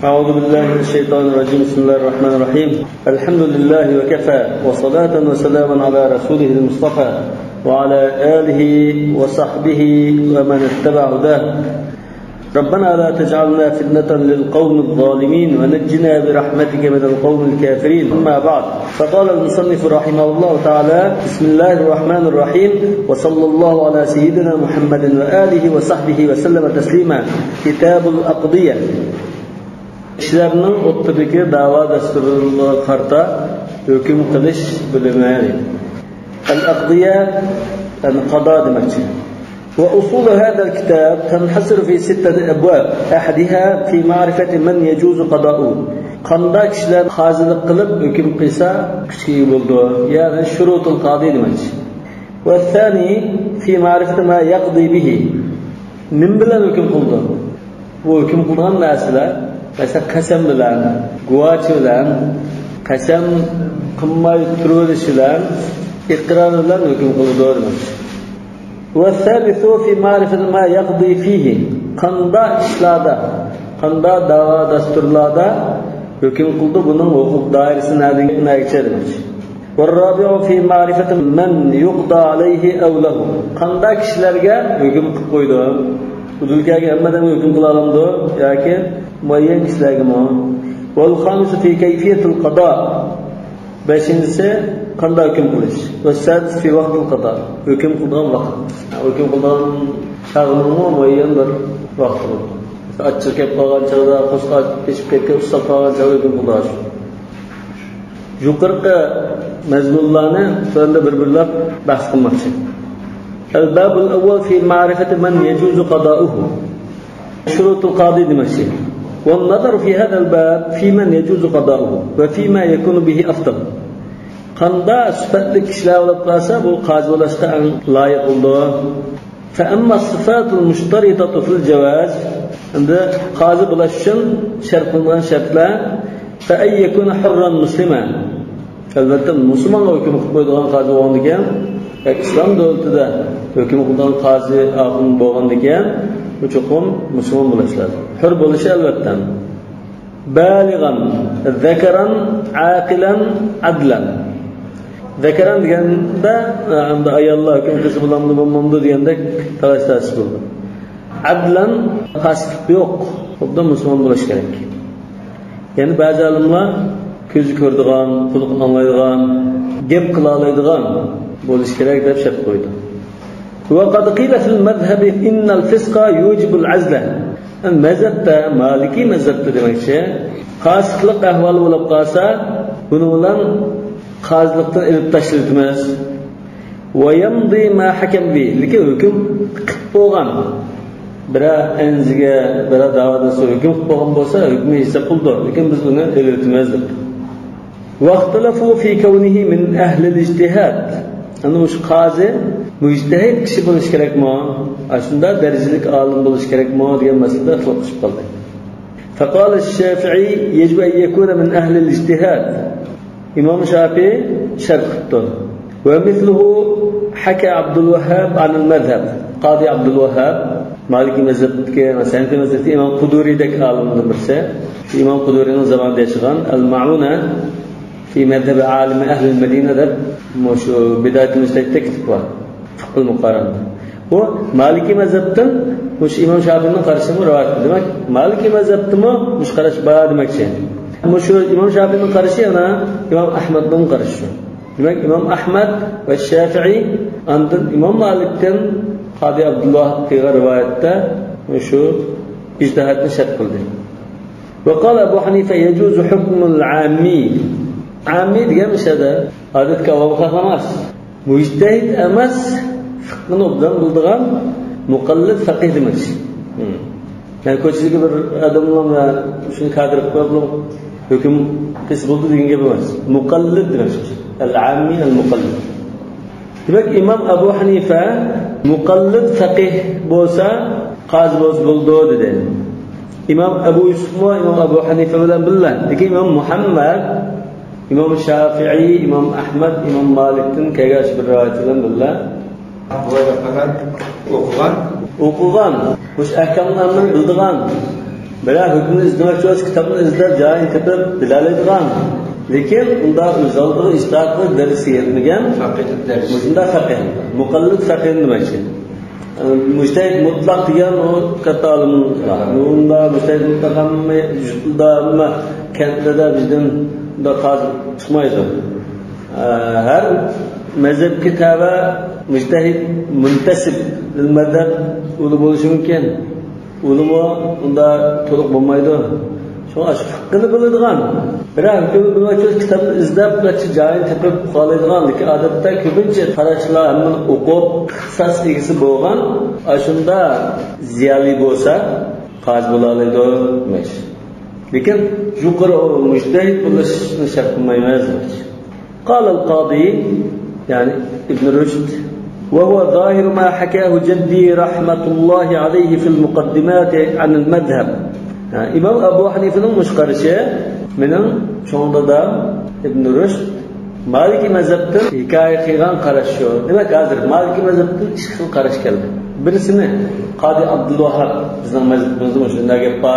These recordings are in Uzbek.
أعوذ بالله من الشيطان الرجيم. بسم الله الرحمن الرحيم. الحمد لله وكفى وصلاة وسلاما على رسوله المصطفى وعلى آله وصحبه ومن اتبع هداه. ربنا لا تجعلنا فتنة للقوم الظالمين ونجنا برحمتك من القوم الكافرين. أما بعد، فقال المصنف رحمه الله تعالى: بسم الله الرحمن الرحيم، وصلى الله على سيدنا محمد وآله وصحبه وسلم تسليما. كتاب الأقضية. Kişilerinin o'rtadagi da'vo dasturiga qarta hukm qilish bilimi. Al-aqdiya al-qada demakchi. وأصول هذا الكتاب تنحصر في 6 أبواب. أحدها في معرفة من يجوز قضاؤه. qanday kishilar qozilik qilib hukm qilsa kishi bo'ldi, ya'ni shurutul qodi demakchi. والثاني في معرفة ما يقضي به. nim bilan hukm qildi? Bu hukm qilgan narsalar mesela qasam bilan, guvochi bilan, qasam qilmay turish bilan, iqror bilan hukm qildi demakchi. والثالث في معرفة ما يقضي فيه. qanday ishlarda, qanday da'vo dasturlarda hukm qildi, buning huquq doirasini nega demakchi. والرابع في معرفة من يقضى عليه أو له. qanday kishilarga hukm qilib qo'ydi? Udulkaga hammadan hukm qila olamdi yoki muayyan kishilargami? والخامس في كيفية القضاء. beshinchisi qanday hukm qilish? والسادس في وقت القضاء. hukm qilgan vaqt. hukm qilgan chog'ning muayyan bir vaqti bor. Achchiq kelib qolgan chog'da, qo'sqoq teshib ketgan, ustab qolgan chog'da hukm qilish. Yuqorqi mazmunlarni sonda bir-birlab bahs qilmoqchi. الباب الأول في معرفة من يجوز قضاؤه. شروط القاضي دمشق. والنظر في هذا الباب في من يجوز قضاؤه وفيما يكون به أفضل. qanday sifatli kishilar bo'lib qolsa bu qozi bo'lishga loyiq bo'ldi. فأما الصفات المشترطة في الجواز. endi qozi bo'lish uchun shart qilingan shartlar: فأن يكون حرا مسلما. albatta musulmonga hukm qilib qo'yadigan qozi bo'lgandikan, islom davlatida hukm qilgan qozi oqim bo'lgandikan, bu cho'qim musulmon bo'lishi lozim. Hur bo'lishi albatta. Balighan, zakaran, aqilan, adlan. Zakaran deganda unda ayollar hukm qilsa bo'lamdi, bo'lmamdi deganda talash bo'ldi. Adlan, qasd yo'q, xuddi musulmon bo'lishi kerak. Ya'ni ba'zi olimlar ko'zi ko'radigan, quloq anglaydigan, gap qila oladigan bo'lish kerak deb shart qo'ydi. وقد قيل في المذهب إن الفسق يوجب العزلة. mazhabda, Maliki mazhabda demakchi, qosiqlik ahvoli bo'lib qolsa, buni bilan qozilikdan ilib tashlaymiz. ويمضي ما حكم به. lekin hukm qilib bo'lgan, bira enziga, bira da'voda hukm qilib bo'lgan bo'lsa, hukmi hisob qildi, lekin biz uni ilitimiz deb. واختلفوا في كونه من أهل الاجتهاد. Ana o'sha qozi mujtahid kishi bo'lish kerakmi? Shunda darajalik olim bo'lish kerakmi degan masalada ixtilof chiqib qoldi. فقال الشافعي يجب أن يكون من أهل الاجتهاد. إمام الشافعي شرط قطن. ومثله حكى عبد الوهاب عن المذهب. قاضي عبد الوهاب مالكي مذهب مثلا في مذهب إمام قدوري دك عالم مرسى. إمام قدوري من زمان ديشغان المعونة في مذهب عالم أهل المدينة ده مش بداية المجتهد تكتب فقه المقارنة. هو مالكي مذهبتن مش إمام شافعي من قرش مو رواية دمك مالكي مذهبتن مش قرش بعد مكشين مش إمام شافعي من قرشي أنا إمام أحمد من قرش دمك إمام أحمد والشافعي عند إمام مالكتن قاضي عبد الله في رواية مش اجتهاد شرط كله. وقال أبو حنيفة يجوز حكم العامي. عامي degan ishada odatga o'xshash emas. Mujtahid emas, fiqhni obdan bildigan muqallid faqih demakchi. Yani ko'chaga bir odamlar shuni qadirib qo'yib hukm qilsa bo'ldi degan gap emas. Muqallid demakchi. Al-ammi al-muqallid. Demak Imom Abu Hanifa muqallid faqih bo'lsa, qozi bo'ldi dedi. Imom Abu Yusuf va Imom Abu Hanifa bilan billah. Lekin Imom Muhammad, İmam Şafii, İmam Ahmed, İmam Malik'ten kelgan bir rivoyatdan billah. Bu faqat o'qigan, o'sh ahkomlarni bildigan. Biroq hukmni izlamoqchi bo'lsa, kitobni izlab joyini topib bilalaydigan. Lekin unda o'zaldiga ijtihod darsi yetmagan faqih darsi. Bunda faqih, muqallid faqih demoqchi. Mujtahid mutlaq degan o katta olimlar. Unda mujtahid mutlaq hamma juzda kentda bizdan da hozir chiqmaydi. Har mazhabga tava mujtahid muntasib lil madhab uli bo'lishi mumkin. Ulamo unda to'liq bo'lmaydi. Shuning fiqhni biladigan, biroq ko'pincha kitobni izlab, joyini topib qolaydigan, lekin odatda ko'pincha qarashlar hamma o'qib, ixtisos egasi bo'lgan, shunda ziyoli bo'lsa, qozi bo'la oladi emas. Lekin yuqori mujtahid bo'lishni shart qilmaymiz. قال القاضي يعني ابن رشد وهو ظاهر ما حكاه جدي رحمة الله عليه في المقدمات عن المذهب. İmam Abu Hanife'nin müşkarışı benim çoğunda İbn Rüşd Maliki mezhepten hikaye kıygan karışıyor. Demek hazır Maliki mezhepten işkil karış geldi. Birisini Qadi Abdülvahhab bizden mezhebimizde müşrinde geppa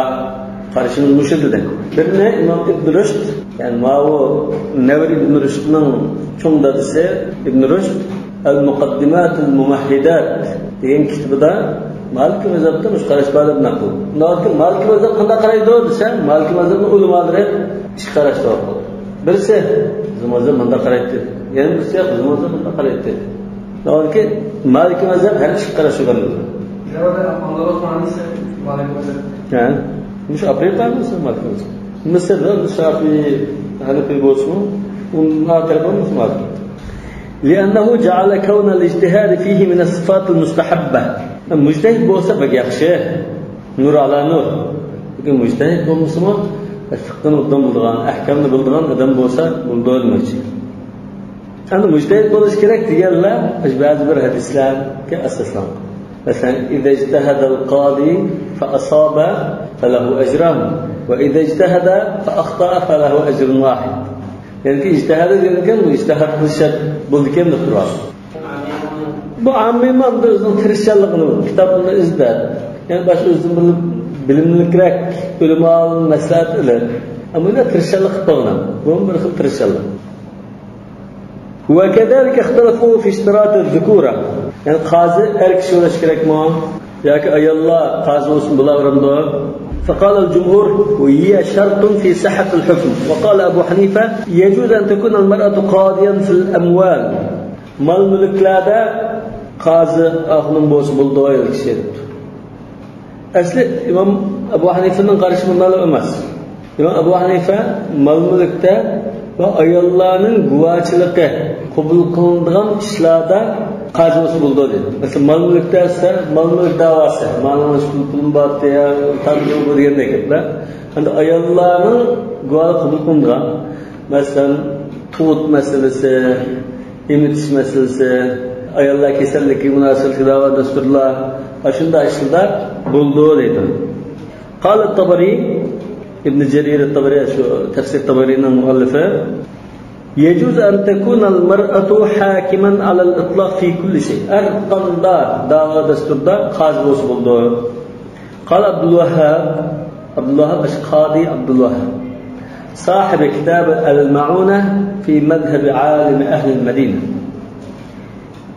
karışımız müşride. Birine İmam İbn Rüşd yani Mavu Nevri İbn Rüşd'nin çoğunda ise İbn Rüşd El-Muqaddimat-ül Mumahhidat diyen kitabıda Maliki mezhepte müşkarış bağlı bir nakıl. Maliki mezhep kanda karaydı o dese, Maliki mezhepte ulamaları iş karıştı o. Birisi, bizim mezhep kanda karaydı. Yani birisi yok, bizim mezhep kanda karaydı. Maliki mezhep her iş karıştı kandı. Zevada Anadolu Kur'an'ı Maliki mezhep. Yani, müş Afrika mısın Maliki mezhep? Mısır'da, Şafii, Hanefi bolsun, onun tarafı mısın Maliki? لأنه جعل كون الاجتهاد فيه من الصفات المستحبة. Mujtahid bo'lsa bak yaxshi, nur ala nur. Lekin mujtahid bo'lmasmi, fiqhni o'tdan biladigan, ahkamni biladigan odam bo'lsa, bunda bo'lmoqchi. Endi mujtahid bo'lish kerak deganlar ba'zi bir hadislarga asoslangan. Masalan, "İza ijtahada al-qadi fa asaba falahu ajran va iza ijtahada fa akhta'a falahu ajrun wahid." Yani ijtihada degan bu ijtihad qilish bo'lgan deb turadi. Bu ammiman da o'zining tirishchanligini, kitobni izlab, yani boshqa o'zini bilimliroq ulamo maslahat ila, ammo unda tirishchanlik qilib qo'ygan. Bu bir xil tirishchanlik. Wa kadalika ikhtalafu fi ishtirat az-zukura. Yani qozi er kishi bo'lishi kerakmi yoki ayollar qozi bo'lsin bo'laveramdi? فقال الجمهور وهي شرط في صحة الحكم. وقال أبو حنيفة يجوز أن تكون المرأة قاضيا في الأموال. مال ملكlarda qazi ahlim bo'lsa bo'ldi kishi. Asli İmam Abu Hanife'nin qarışı bundan emas. İmam Abu Hanife mal-mulkda va ayollarning guvohchiligi qabul qilinadigan ishlarda qazi bo'lsa bo'ldi dedi. Masalan, mal-mulkda esa mal-mulk da'vosi, mal-mulk pulum bor deya tanqid bo'lgandek gaplar. Endi ayollarning guvohi qabul qilinadigan, masalan, tug'ut masalasi, emitish masalasi, ayollar kasallikka munosib davo dasturlar, shunday ishlar bo'ldi deydi. Qala at-Tabari Ibn Jarir at-Tabari shu tafsir Tabarining muallifi يجوز أن تكون المرأة حاكما على الإطلاق في كل شيء. أرقندا دعوة دستوردا قاضي وصبولدو. قال عبد الوهاب قاضي عبد الوهاب صاحب كتاب المعونة في مذهب عالم أهل المدينة.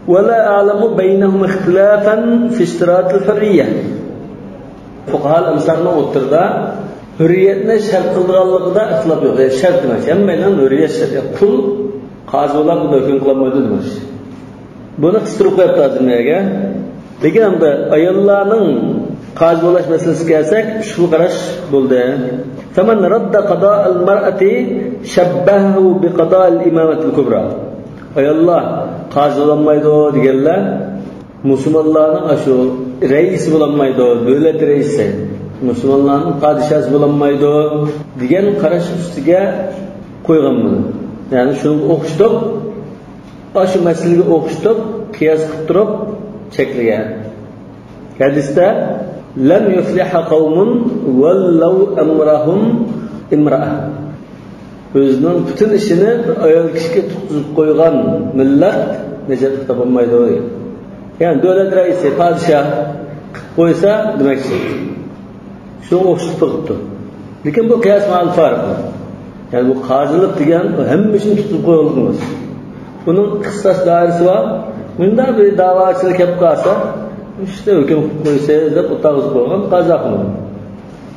ولا أعلم بينهم اختلافا في اشتراط الحرية. فقهاء الأمثالنا والتردا hürriyetine şart kıldıqanlıqda ixtilaf yo'q. Şart demek. Hemmeyle hürriyet şart. Pul qazilar bu da hüküm kılamaydı demek. Bunu kıstırıp qo'yibdi hozirga. Lekin hamda ayollarning qazi bo'lish masalasiga kelsak, shu qarash bo'ldi. Faman radda qada al-mar'ati shabbahu bi qada al-imamati al-kubra. Ayollar qazi bo'lmaydi deganlar musulmonlarning shu raisi bo'lmaydi, davlat raisi. Müslümanların padişahı bulanmaydı degan qarash ustiga qo'ygan bunu. Yani şunu o'qishtirib, shu masalaga o'qishtirib, qiyos qilib turib cheklagan. Hadisda lam yufliha qawmun wallaw amrahum imra'a. O'zining butun ishini ayol kishiga tutqizib qo'ygan millat najot topolmaydi. Yani davlat raisi, padişah qo'ysa demakchi. Şuna o'xshatib turibdi. Lekin bu qiyos ma'al farq. Yani bu qozilik degan hammasini tutib qo'yilgan emas. Buning ixtisos doirasi bor. Bunda bir da'vochilik kelib qolsa, işte hukm qo'ysa deb o'tag'iz qo'ygan qozoqmi.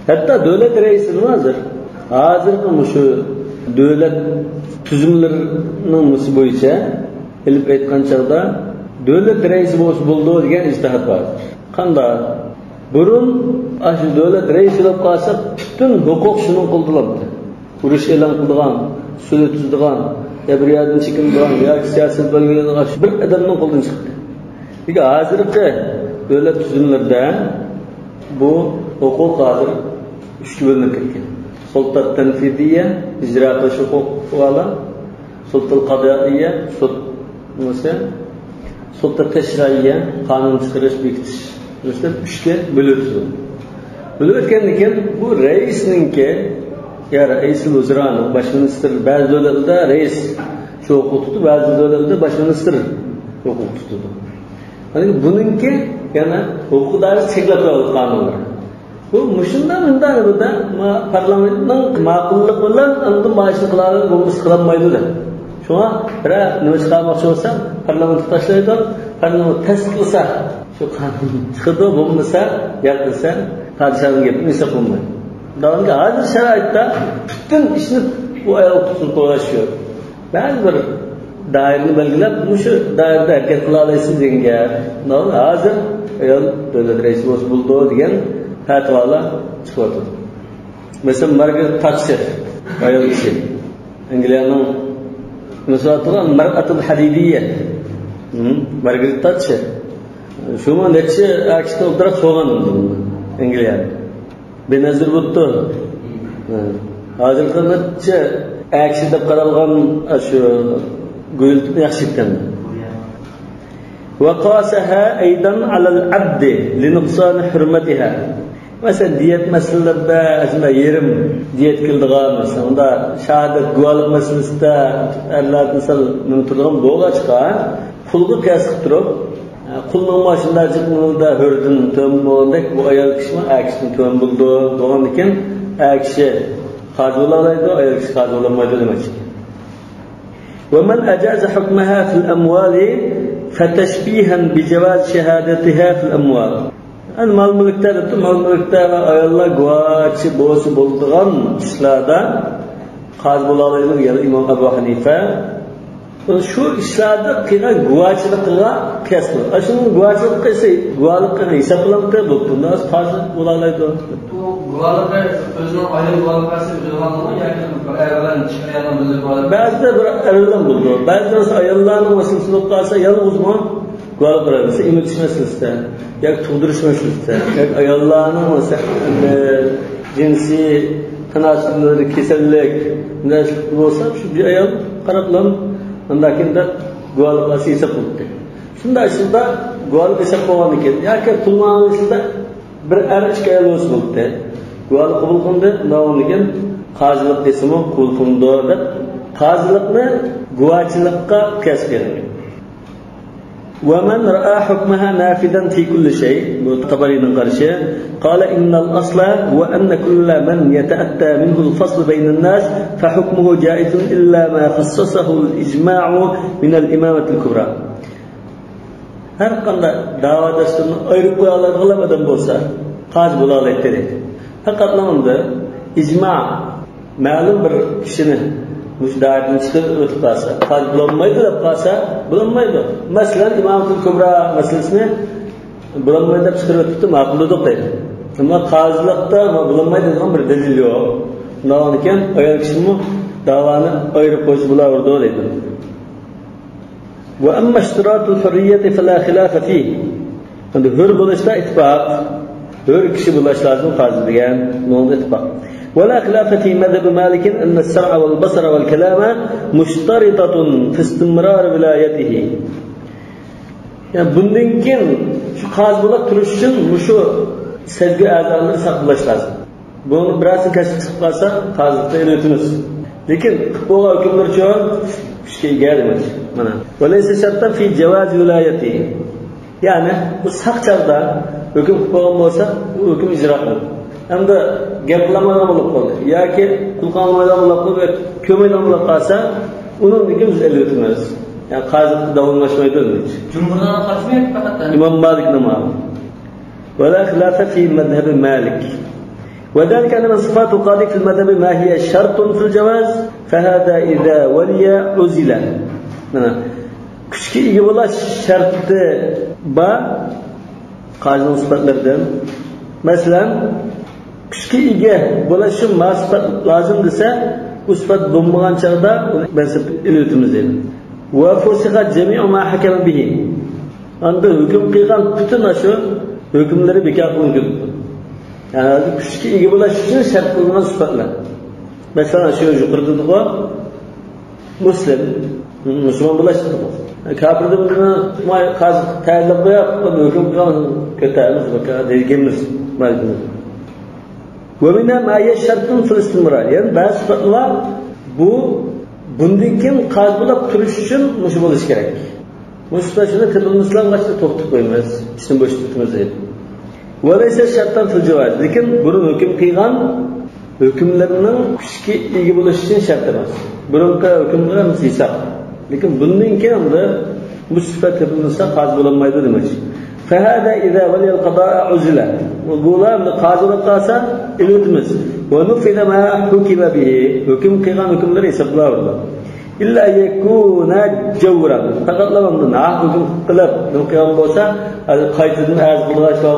Hatto davlat raisini hozirgi shu davlat tuzumlarining bo'yicha ilib aytgan chog'da davlat raisi bo'ldi degan ijtihod bor. Qanday? Burun shu davlat raisi bo'lib qolsa, butun huquq shuni qo'llanadi. Urush e'lon qilgan, sud tuzdigan, bir chekingan yoki siyosat bo'lgan bir odamning qo'lidan chiqdi. Lekin hozirgi davlat tuzumlarida bu huquq hozir uchga bo'linib ketgan. Sulta tanfidiya, ijro qilish huquqi, sulta qadoiya, sulta tashriiya, qonun chiqarish, bekitish. Do'stlar, uchga bo'linadi. Bo'lib o'tgandan keyin bu raisninki, ya raisul vazirani, bosh ministr, ba'zi davlatlarda rais shu huquq tutdi, ba'zi davlatlarda bosh ministr huquq tutdi. Hani buningki yana huquq doirasi cheklab qo'yilgan qonunlar. Bu mushundan unda parlamentning ma'qullik bilan undan boshqa qiladi, bo'lmasa qilolmaydi. Shuna bir nima chiqarmoqchi bo'lsa, parlament tashlaydi, parlament tasdiqlasa, shu qonun chiqadi, bo'lmasa, yaqilsa, podshohning gapini hisoblanmaydi. Davomga hozir sharoitda butun ishni bu ayol tutib qo'yish yo'q. Ba'zi bir doirani belgilab, shu doirada harakat qila olasiz degan gap. Hozir ayol davlat raisi bo'ldi degan fatvolar chiqyapti. Masalan, Margaret Thatcher ayol kishi Angliyaning misoliga mar'atul hadidiyya. Margaret Thatcher shu necha akishda o'tirib so'g'an Angliyada. Benazir bo'ldi. Hozirgi necha aksi deb qaralgan shu go'yiltni yaxshi ekan. وقاسها أيضا على العبد لنقصان حرمتها. Mesela diyet meselelerinde azma yerim diyet kıldığı mesela onda şehadet guvalık meselesinde erler misal mümkünlüğün boğaç çıkan pulgu kıyasık durup kulunun başında çıkmanında hördün tüm boğandak bu ayal kısmı akışını tüm buldu doğan iken akışı kadı olaydı ayal kışı kadı olamaydı demek. ومن أجاز حكمها في الأموال فتشبيها بجواز شهادتها في الأموال. Yani mal mülkte ayollar guvaçı boğası bulduğun işlerde qaz bulalaydı ya İmam Ebu Hanife şu işlerde kıra guvaçılıkla kesme. Aşının guvaçılık kese guvalık hesaplanıp buldu. Nasıl qaz bulalaydı? Bu guvalık özünün ayol guvalık kase özünden mı yani ayolların çıkayandan böyle guvalık? Bazıda bir ayoldan buldu. Bazıda ayolların meselesi olsa yalnız mı? Guvalık arası imaj meselesi. Ya tug'dirish meselesi, ya ayollarning jinsiy tanosiblari kasallik bo'lsa, shu bir ayol qarablam undakida guvohlik hesab qildi. Shunda guvohlik hesab qilgan ekan. Yoki tulmonishda bir erkak ayol bo'ldi. Guvohlik qabul qildi, navonigan qozilik desimi qabul qildi deb qozilikni guvohchilikka qiyos bergan. ومن رأى حكمها نافذا في كل شيء طبري قرشه قال إن الأصل هو أن كل من يتأتى منه الفصل بين الناس فحكمه جائز إلا ما خصصه الإجماع من الإمامة الكبرى. her qanday da'vo dasturini ayirib qo'ya oladigan odam bo'lsa qozi bo'la oladi dedi. Faqat unda ijmo ma'lum bir kishini müjdarın çıkıp ötüp kalsa, qozi bo'lmaydi deb qalsa, bo'lmaydi. Masalan, İmamatul Kubra meselesini bo'lmaydi deb chiqarib o'tibdi, ma'qullik deydi. Ammo qozilikda bo'lmaydi degan bir dalil yo'q. Undan keyin ayol kishimi da'voni ayirib qo'yish bo'laverdi deydi. Wa amma ishtiratul hurriyyati fala khilafa fihi. Endi hur bo'lishda ittifoq, hur kishi bo'lish lozim qozi degan, bunda ittifoq. ولا خلاف في مذهب مالك أن السمع والبصر والكلام مشترطة في استمرار ولايته. Yani bundan keyin şu qozi bo'lib turish uchun shu sezgi a'zolarini saqlash lozim. Buni birazdan kashf qilib qolsa qozilikda o'timiz. Lekin bo'lgan hukmlar uchun ishga kelmaydi. Mana. Walaysa shartan fi jawaz vilayati. Yani bu saqchada hukm bo'lgan bo'lsa, u hukm ijro qiladi. Endi gaplamadan bo'lib qoldi yoki qulqonmaydan bo'lib qoldi, ko'maydan bo'lib qolsa, uningga biz elitimiz. Yani qaziq davomlashmaydi deydi. Jumhurdan qarashmayapti faqat. İmam Malik namaz. ولا خلاف في مذهب مالك. وذلك أن صفات القاضي في المذهب ما هي شرط في الجواز فهذا إذا ولي عزل. Küçük iyi bola şartı ba qazının sıfatlardan. Mesela küçük iyi bola şu sıfat lazım dese bu sıfat bulunmagan çağda mezhep illetimiz deydi. Ve fusiha cemi'u ma hakama bihi. Anda hüküm qilgan bütün şu hükümleri bekar kılındı. Yani küçük iyi bola şu şart kılınan sıfatlar. Mesela şu yukarıda da Müslim, Müslüman bulaştı. Kafirde bunu kazık tayinlab qo'yib, hukm qilgan ketamiz, deyimiz ma'lum. Ve minha ma yashartun fil istimrar. Yani ba'zi sifatlar bu bundan keyin qazilab turish uchun mush bo'lish kerak. Mushta shuni tilimizdan qachon to'xtatib qo'yamiz, ishni bo'shatamiz deydi. Ve laysa shartan fil javoz. Lekin buni hukm qilgan hükümlerinin kuchga ega bo'lish uchun shart emas. Bironta hukmlar misal. Lekin bundan keyin bu sifat topilsa qozi bo'lmaydi demoqchi. Fahada idza waliya al-qada'a uzla. Bular qozilik qilsa ilotimiz. Va nufida ma hukima bihi. Hukm qilgan hukmlar hisoblanadi. İlla yakuna jawran. Faqat bundan hukm qilib qilgan bo'lsa, qaytadan arz qilishga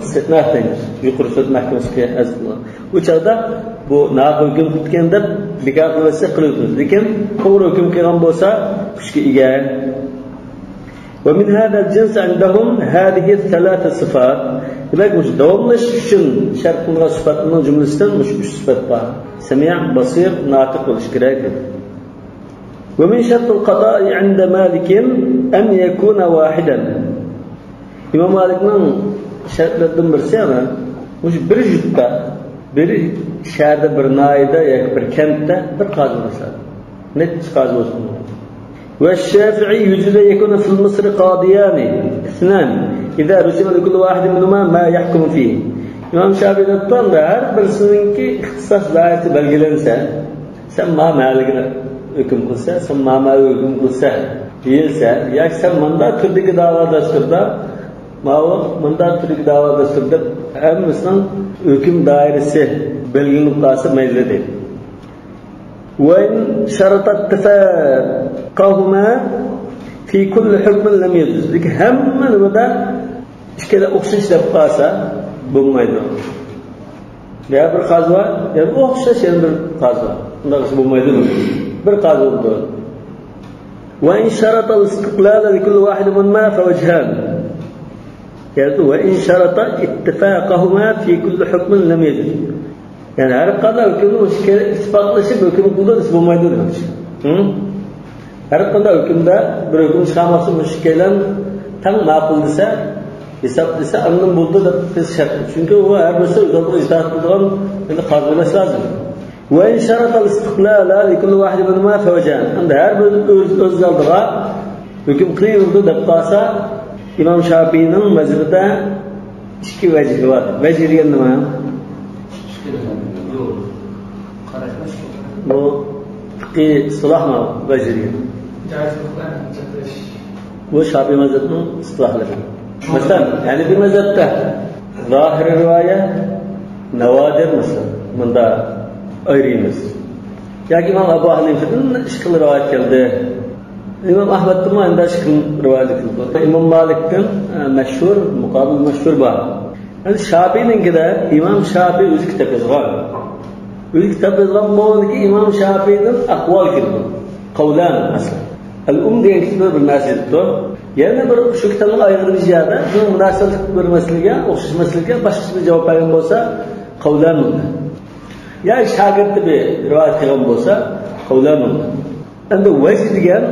istitnaqdir. Yuqori sud mahkamasiga arz qiladi. Bu chaqda bu hukm qilganda bekor qilsa qiladi. Lekin to'g'ri hukm qilgan bo'lsa kuchga ega. Ve min hada al-jins indahum hadhihi thalath sifat. Demek bu davomlash uchun shart qilingan sifatlarning jumlasidan mush 3 sifat bor. Sami', basir, natiq bo'lish kerak. Ve min shart al-qada'i 'inda Malik an yakuna wahidan. İmam Malikning shartlaridan birisi ana mush bir yurtda, bir shaharda, bir naida yoki bir kentda bir qozi bo'lsa. Net qozi bo'lsin. والشافعي يجوز أن يكون في مصر قاضيان اثنان إذا رسم لكل واحد منهما ما يحكم فيه. İmam Şafii'den de her birisininki ihtisas dairesi belgelense, sen malikine hüküm kılsa, sen mamaya hüküm kılsa, değilse, ya sen mandat türdeki dava dasturda, mandat türdeki dava dasturda hemimizin hüküm dairesi belgelenip kalsa meclis değil. وإن شرط اتفاقهما في كل حكم لم يجوز. لكن هم من ودا إشكال أخشش لبقاسا بمايدو. يا بر قاضوا يا أخشش يا بر قاضوا. نقص بمايدو بر قاضوا. وإن شرط الاستقلال لكل واحد منهما فوجهان. يعني وإن شرط اتفاقهما في كل حكم لم يجوز. Yani her kadar hükümün ispatlaşıp hükümü kullanırsa bu maydı demek. Her kadar hükümde bir hüküm çıkarması müşkelen tam makul dese, hesap dese anlam buldu da biz şart. Çünkü o her birisi üzerinde itaat kıldıran kazanması lazım. Ve in şaratal istiklala li kulli vahid minhuma fevcan. Anda her bir öz aldığa hüküm kıyıldı da qasa İmam Şafii'nin mezhebinde iki vecih var. Vecih diyen nima? Bu fıkhi istilah mı vecih? Bu Şafii mezhebinin istilahları. Mesela yani bir mezhepte zahir rivayet navadir mesela bunda ayrıyız. Ya ki İmam Ebu Hanife'nin şıklı rivayet geldi. İmam Ahmet'in de şıklı rivayet geldi. İmam Malik'in meşhur, mukabil meşhur var. Yani Şafii'nin de İmam Şafii öz kitap yazgan. Öz kitap yazgan bu ki İmam Şafii'nin akval geldi. Kavlan mesela. El diyen kitabı bir nasibdir. Yani bir şu kitabın ayrıldığı ziyade bu münasebet bir meseleye, okşuş meseleye başka bir cevap veren olsa kavlan olur. Ya şagirdi bir rivayet kılan olsa kavlan olur. Endi vecih degan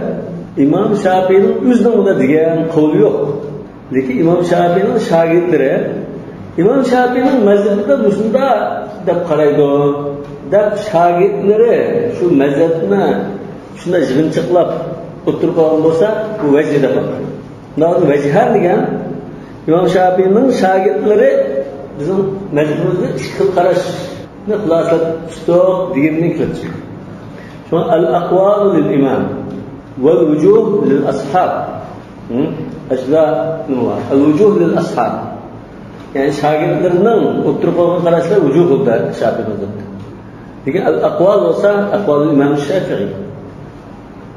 İmam Şafii'nin özünden buna degan kavli yok. Lekin İmam Şafii'nin şagirdlari İmam Şafii'nin mezhebida mushunda deb qaraydi. Deb şagirdlari şu mezhebni shunday yig'inchiqlab o'tirib qolgan bo'lsa, bu vecih deb atadi. Nima vejhan degan İmam Şafii'nin şagirdlari bizim mezhebimizde ikki xil qarashni xulosalab tutuq degandan kelib chiqdi. Shuni al-aqwal lil-imam wal-wujuh lil-ashab. Ashla nima? Al-wujuh lil-ashab. Yani shogirdlarning o'tirib qolgan qarashlar vujuh bo'ldi Shafiy mazhabida. Lekin al-aqwal bo'lsa aqwal imam Shafi'i.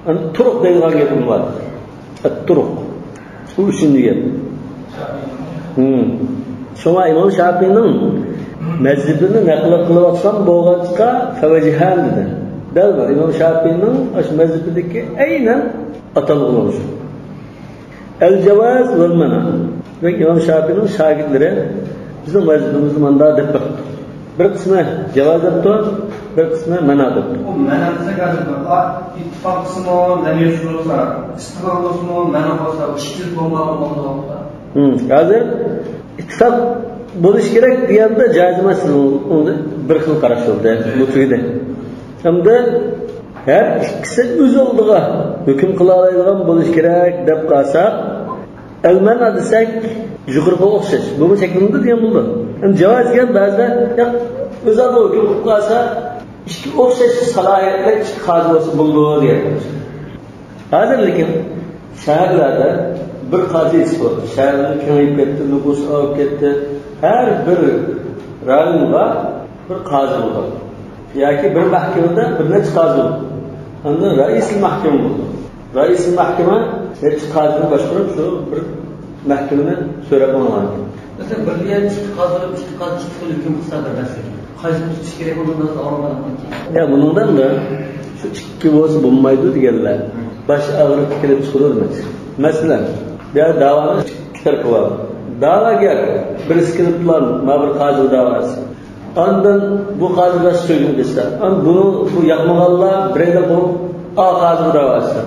An turuq degan gapim bor. At-turuq. Bu shunday gap. Shoma imam Shafi'ning mazhabini naql qilayotgan bo'lgancha favajhan dedi. Dalbar imam Shafi'ning ash mazhabidagi aynan atalg'ini shu. Al-jawaz wal mana. Ve imam Shafi'ning shogirdlari bizning mazhabimizni manda deb biqdi. Bir qismi javoz debdi, bir qismi mana debdi. O mana desa gazeta ittifoq qismi, zamir shurutsa, istiqlol qismi, mana bo'lsa, ishsiz bo'lmagan bo'lmoqda. Hozir ittifoq bo'lish kerak deganda joiz emas, unda bir xil qarash bo'ldi bu tuyda. Hamda har ikkisi o'z oldiga hukm qila oladigan bo'lish kerak deb qolsak, al-mana desak yuqoriga o'xshash. Bu shaklda degan bo'ldi. Endi javoz degan ba'zida o'zaro hukm qilib qolsa, ikki o'xshash salohiyatli ikki qozi bo'lsa bo'ldi deyapmiz. Hozir lekin shaharlarda bir qozi bor. Shaharlar kengayib ketdi, nüfus olib ketdi. Har bir rayonga bir qozi bo'ldi. Yoki bir mahkamada bir necha qozi bo'ldi. Endi raisli mahkama bo'ldi. Raisli mahkama necha qozini boshqarib shu bir mahkamani so'rab olgan. Mesela birliğe çıkıp çıkıp hüküm kısadır mesela. Qaysi tutish kerak bo'lgandan olmadan keyin. Ya bundan da şu ikki bo'lsa bo'lmaydi deganlar. Baş og'riq kelib chiqavermaydi. Masalan, ya davoni ikki bor. Da'vogar birisi kelib turlar, mana bir qozi da'vosi. Ondan bu qoziga so'zini desa, bunu bu yoqmaganlar birinda bu qozi da'vosi.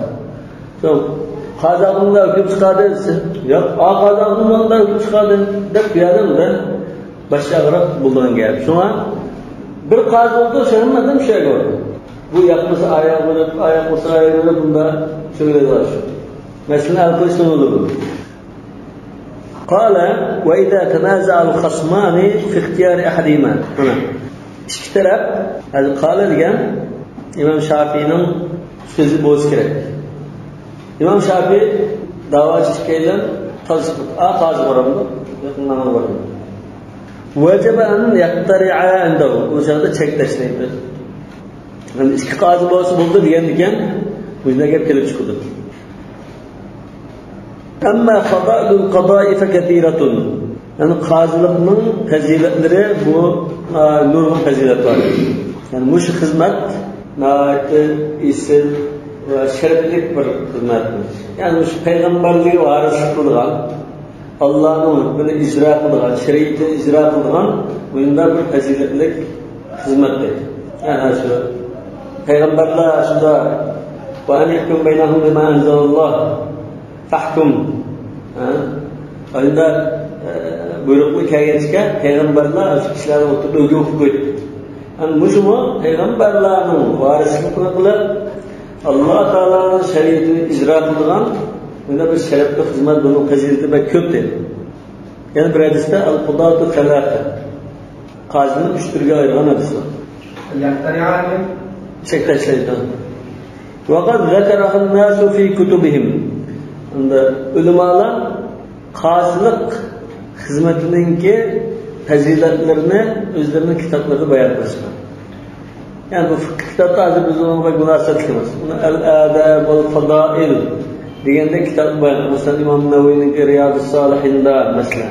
Qazog'inda hukm chiqadi desa, yo'q, qazog'inda hukm chiqadi deb berdim-da. Başağıraq bulduğun gap. Şuna bir qozi oldu, şundan şey gördü. Bu yapması ayak olsa ayağını bunda söylediler. Mesela al-Qism olur. Qala ve idza tanaza'a al-khasman fi ikhtiyar ahadihima. İki taraf, hadi qala degan İmam Shafi'ning so'zi bo'lishi kerak. İmam Shafi da'vochi chiqqanlar qozi boramdi, yaqindan boramdi. Vacib an yaqtari'a indahu. O'shada chek tashlaydi. Yani ikki qozi bo'lsa bo'ldi degan ekan, o'zina gap kelib chiqdi. Amma fada'ul qada'i fa kathiratun. Yani qozilikning fazilatlari bu nurg'un fazilatlar. Yani mush xizmat isil va sharafli bir xizmat. Yani mush payg'ambarlik varislik qilgan Allah'ın hükmünü icra kıldıran, şeriatini icra kıldıran bundan bir faziletlik hizmettir. Yani şu Peygamberler şurada وَاَنْ يَحْكُمْ بَيْنَهُمْ بِمَا أَنْزَلَ اللّٰهِ فَحْكُمْ Oyunda buyruklu hikayetçike Peygamberler şu kişilere oturup ögü hukuk etti. Yani bu şumu Peygamberlerin varislikini kılıp Allah Teala'nın şeriatini icra kıldıran bunda bir şerefli hizmet bunun fazileti ve köptür. Yani bir hadiste al-qudatu thalâfe. Qazinin üç türge ayırgan hadisi var. Yaktari'âni çekte şeytan. وَقَدْ ذَكَرَهَا النَّاسُ فِي كُتُبِهِمْ Ulemalar qazilik hizmetininki faziletlerini özlerinin kitaplarında bayan etmişler. Yani bu kitapta azı biz ona bak münasebet etmez. El-Adab vel-Fadail degende kitap var. Mesela İmam Nevevi'nin Riyad-ı Salihinde mesela.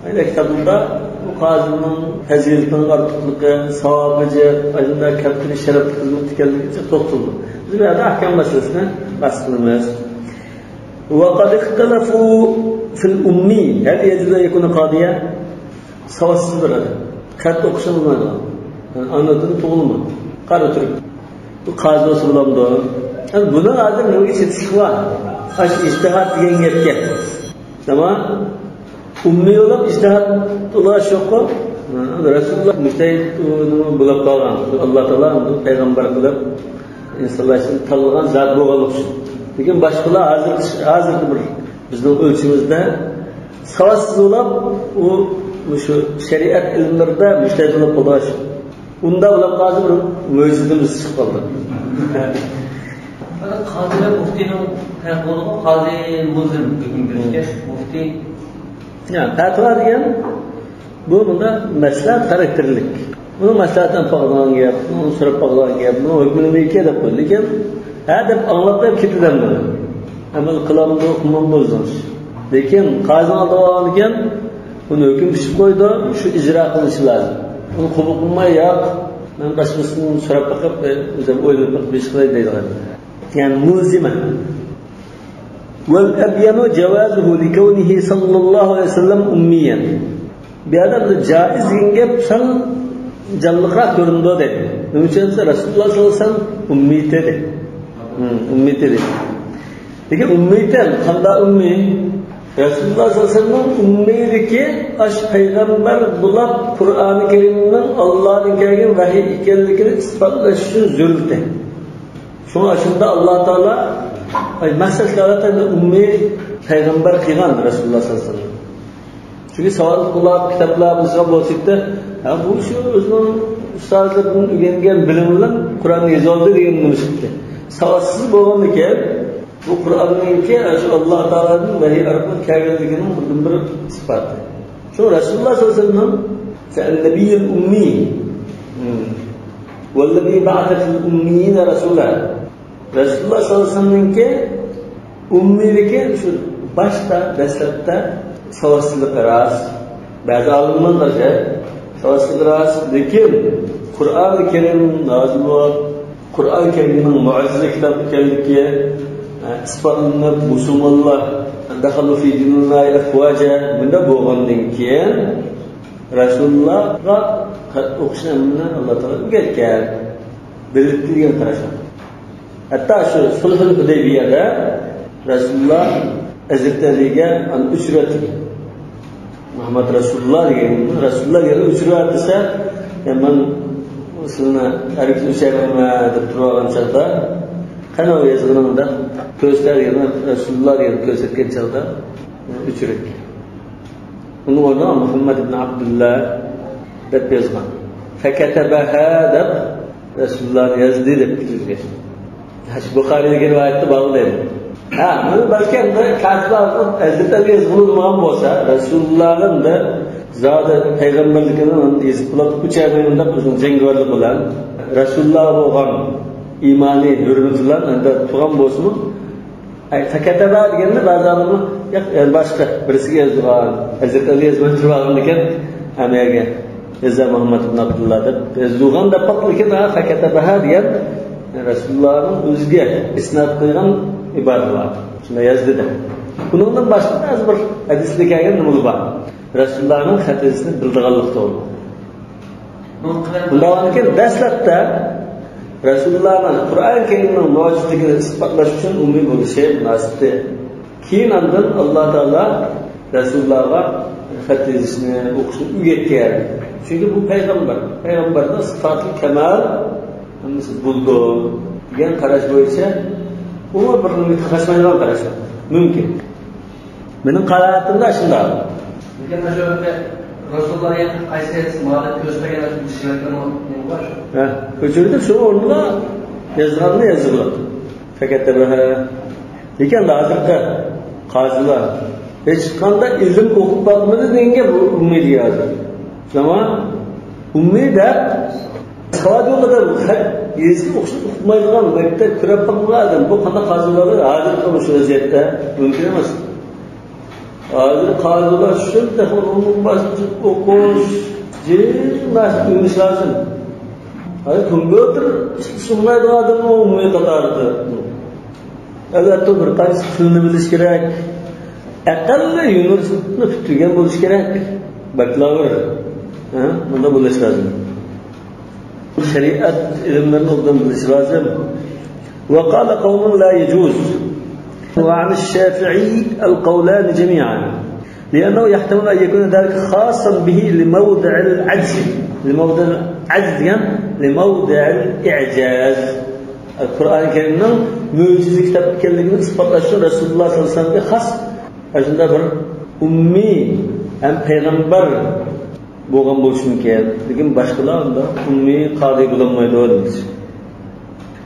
Öyle kitabında bu qazinin faziletinin artıklığı, savabıcı, acında kaptırı şerefli hizmet kendisi toxtuldu. Biz bir ahkam meselesine bahsedilmez. وَقَدْ اِخْتَلَفُوا فِي الْاُمِّي هَلْ يَجُزَ يَكُنَ قَاضِيَا Savaşsızdır hadi. Kart okuşulmadı. Yani anladığını tuğulma. Kar oturup. Bu qazi olsa bulamdı. Yani buna hazır ne yetişik var. Aş istihat diyen yetki. Ama ummi olup istihat ulaş yok mu? Resulullah müstehit bulup kalgan. Allah Teala peygamber kılıp insanlar için tanılgan zat boğalıp. Lekin başkalar hazır bir bizning ölçümüzde savaşsız olup o şu şeriat ilmlerinde müştehidlik qildilar. Unda ular hozir bir mo'jizamiz chiqib qoldi. Qozilar muftiyning taqvolig'i qozi mulzim hukm berishga muftiy. Ya, fatvo degan bu bunda maslahat xarakterlik. Bunu maslahatdan paqlan gap, bunu so'rab paqlan gap, bunu hukmini nega deb qo'ydi. Lekin hadeb anglab ketidan buni. Amal qilamdi, hukm bo'lsin. Lekin qozi oldigan ekan, buni hukm pishib qo'ydi, shu ijro qilish lozim. Uni qabul qilmay yo'q, men boshqasini so'rab paqib, o'zim o'ylab paqib ish qilay deydilar. Yani mulzima. Wal abyanu jawazuhu li kawnihi sallallahu alayhi wasallam ummiyan. Bu adamda jaiz degan gap sal jalliqroq ko'rindi dedi. Nima uchun Rasululloh sollallohu alayhi vasallam ummiy dedi. Ummiy dedi. Lekin ummiydan qanday ummiy? Rasululloh sollallohu alayhi vasallam ummiyligi ash payg'ambar bo'lib Qur'oni Karimning Allohdan kelgan vahiy ekanligini isbotlash uchun zo'rdi. Şuna aslında Allah Teala maqsadlarida ummiy payg'ambar qilgan Rasululloh sollallohu alayhi vasallam. Çünkü savol qilib kitoblarimizga bo'lsa-da, bu shu o'zining ustozlardan o'rgangan bilim bilan Qur'onni yozdi degan nimasi. Savodsiz bo'lgandan bu Qur'onningki Alloh taolaning vahiy orqali kelganligining bir sifati. Shu Rasululloh sollallohu alayhi vasallam an-nabiyyul ummi والذي بعث في الأميين رسولا. Rasululloh sollallohu alayhi vasallamning ummiligi shu boshda dastlabda savodsizlik emas. Ba'zi olimlarga savodsizlik emas, lekin Qur'oni Karim nozil bo'lib, Qur'oni Karimning mu'jiza kitob ekanligi isbotlanib, musulmonlar daxalu fi dinillahi afwaja bunda bo'lgandan keyin Rasulullohga o'qishni Alloh taolo o'rgatgan, belgilagan qarashlar. Hatta şu Sulhul Hudaybiyada Rasulullah Hazreti Ali'ga uchratdi. Muhammad Rasulullah degan Rasulullah yana uchratdi desa, men sizni arif o'shaman deb turgan chaqda qana yozganimda ko'zlar yana Rasulullah degan ko'rsatgan chaqda uchratdi. Uni o'rniga Muhammad ibn Abdullah deb yozgan. Fakatabaha deb Rasulullah yozdi deb bildirgan. Buxoriyga rivoyatda bog'laydi. Mana balki katiblar Hazrat Ali yozgan bo'lsa, Rasulullohning da zodi payg'ambarligini yozib qilib uchaymanda o'zining jangovarlik bilan Rasululloh bo'lgan iymoniy hurmat bilan unda turgan bo'lsin. Fakataba deganda ba'zi odamlar boshqa birisiga yozgan, Hazrat Ali yozgan turgan ekan, anaga Eza Muhammad ibn Abdullah deb yozgan da lekin fakatabaha degan Rasulullah'ın o'ziga isnat qilgan iboralar. Shunda yozdida. Bundan boshqa ba'zi bir hadisda kelgan nima bor? Rasulullah'ning hadisini bildirganlikda bo'ldi. Bundan keyin dastlabda Rasulullah'ning Qur'on Karimning mu'jizligini isbotlash uchun ummiy bo'lishi munosibdi. Keyin ondan Alloh taolo Rasulullah'ga hadisni o'qishni o'rgatgan. Chunki bu payg'ambarning sifati kamal buldu degan qarash bo'yicha u bir qasmaydigan qarash mumkin. Mening qaraatimda shunday. Lekin o'sha Rasulullohga qaysi ismini ko'rsatgan ishlardan bor shu. Ko'chirdi shu o'rniga yozganni yozildi. Fakatabaha. Lekin hozirda qozilar hech qanday ilm o'qib bo'lmadi deganga bu umid yozdi. Zaman umida savod yo'qida yezgi o'qimaydigan maktab kirib qolgan bu qanday qozilar hozir shu vaziyatda mumkin emas. Hozir qozilar shunday umum boshqa o'qish jilmas o'ynish lozim. Hozir kompyuter sunmaydigan odam umumiy qatorida. Albatta bir qaysi tilni bilish kerak. Aqalli universitetni tugagan bo'lish kerak. Baklavr. Bunda bo'lish lozim. Şeriat ilimlerini olduğunu biliş lazım. وقال قوم لا يجوز وعن الشافعي القولان جميعا لأنه يحتمل أن يكون ذلك خاصا به لموضع العجز لموضع الإعجاز. القرآن الكريم معجزة كتاب كلمة إثبات رسول الله صلى الله عليه وسلم خاص. أجل bir ummi hem peygamber bo'lgan bo'lishi mumkin. Lekin boshqalar unda umumiy qodi bo'linmaydi deydi.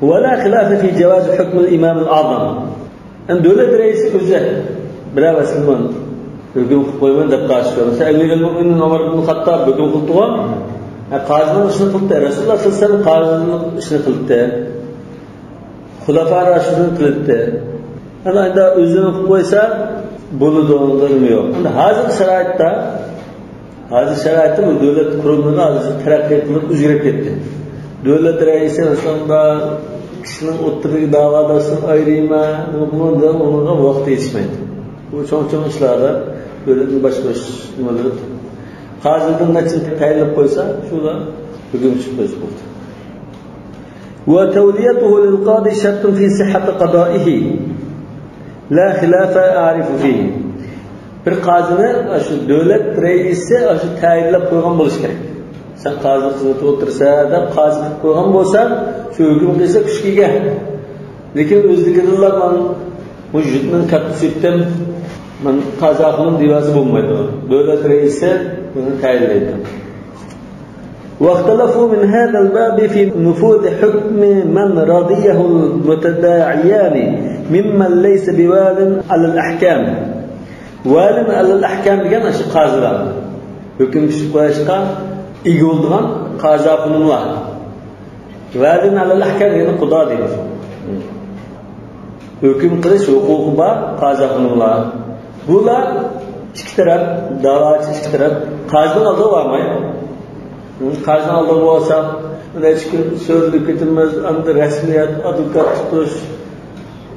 ولا خلاف في جواز حكم الإمام الأعظم. أن دولة رئيس أوزة بلا مسلمان hüküm koyman deb qarşı. Mesela Emirul Müminin Ömer ibn Hattab hüküm qildigan, qazının ishini qildi. Rasululloh sollallohu alayhi vasallam qazının ishini qildi. Xulafa Raşidin qildi. Ana endi o'zini qilib qo'ysa bo'ladi, unda yo'q. Endi hozir sharoitda bu davlat qurumiga hozir taraqqiy qilib o'zgarib ketdi. Davlat raisi aslında kishining o'ttiriga da'vodasini ayrima, bundan unga vaqt yetishmaydi. Bu cho'ng ishlarda davlatning boshqa nimalari hozirdan nachin tayinlab qo'ysa, shunda hukm chiqib qo'ysa. Wa tawliyatuhu lil qadi shartun fi sihhati qada'ihi. La khilafa a'rifu fihi. Bir qazini shu davlat raisi shu tayinlab qo'ygan bo'lishi kerak. Sen qazi xizmatga o'tirsa, deb qazi qilib qo'ygan bo'lsan, shu hukm qilsa kuchga. Lekin o'zligidalar men mujidning kattasidan men qazi qilib divasi bo'lmaydi. Davlat raisi buni tayinlaydi. واختلفوا من هذا الباب في نفوذ حكم من رضيه المتداعيان ممن ليس بوال على الأحكام. وال على الأحكام degan shu qazilar. Hukm chiqib qo'yishga ega bo'lgan qazi qulunlar. Valin ala al-ahkam yani qudo deydi. Hukm qilish huquqi bor qazi qulunlar. Bular ikki taraf, da'vatchi ikki taraf qazining oldiga bormaydi. Qazining oldiga borsa, hech kim so'zlib ketilmas, endi rasmiyat, advokat tutish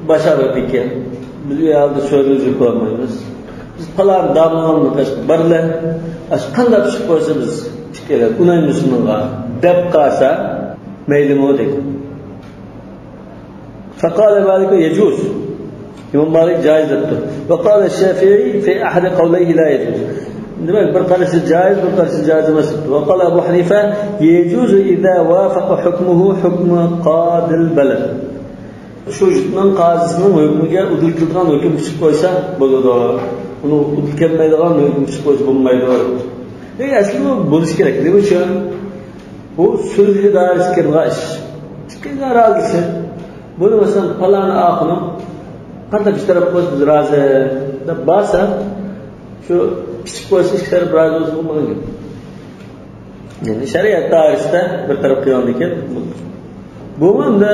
basharib ekan. Biz u yerda so'zlab qo'ymaymiz. Biz falan damlanni qashib birlar, qanday chiqib qo'ysa biz kerak, unaymiz bunga deb qasa maylimi deydi. فقال مالك يجوز. İmam Malik caiz dedi. وقال الشافعي في أحد قوليه لا يجوز. Demek bir tanesi caiz, bir tanesi caiz emas. وقال أبو حنيفة يجوز إذا وافق حكمه حكم قاضي البلد. Şu jitning qazisining hukmiga udil qilgan hukm chiqib qo'ysa bo'ladi. Uni udil kelmaydigan hukm chiqib qo'ysa bo'lmaydi. Aslida bo'lish kerak. Nima uchun? Bu so'zga doir kirgan ish. Chiqqan razisi. Buni masalan falani aqlim qanday bir taraf qo'ysa biz rozi deb basa shu kichik qo'ysa ikki taraf rozi bo'lsa bo'lmagan. Yani shariat doirasida bir taraf qilgan ekan. Bu menda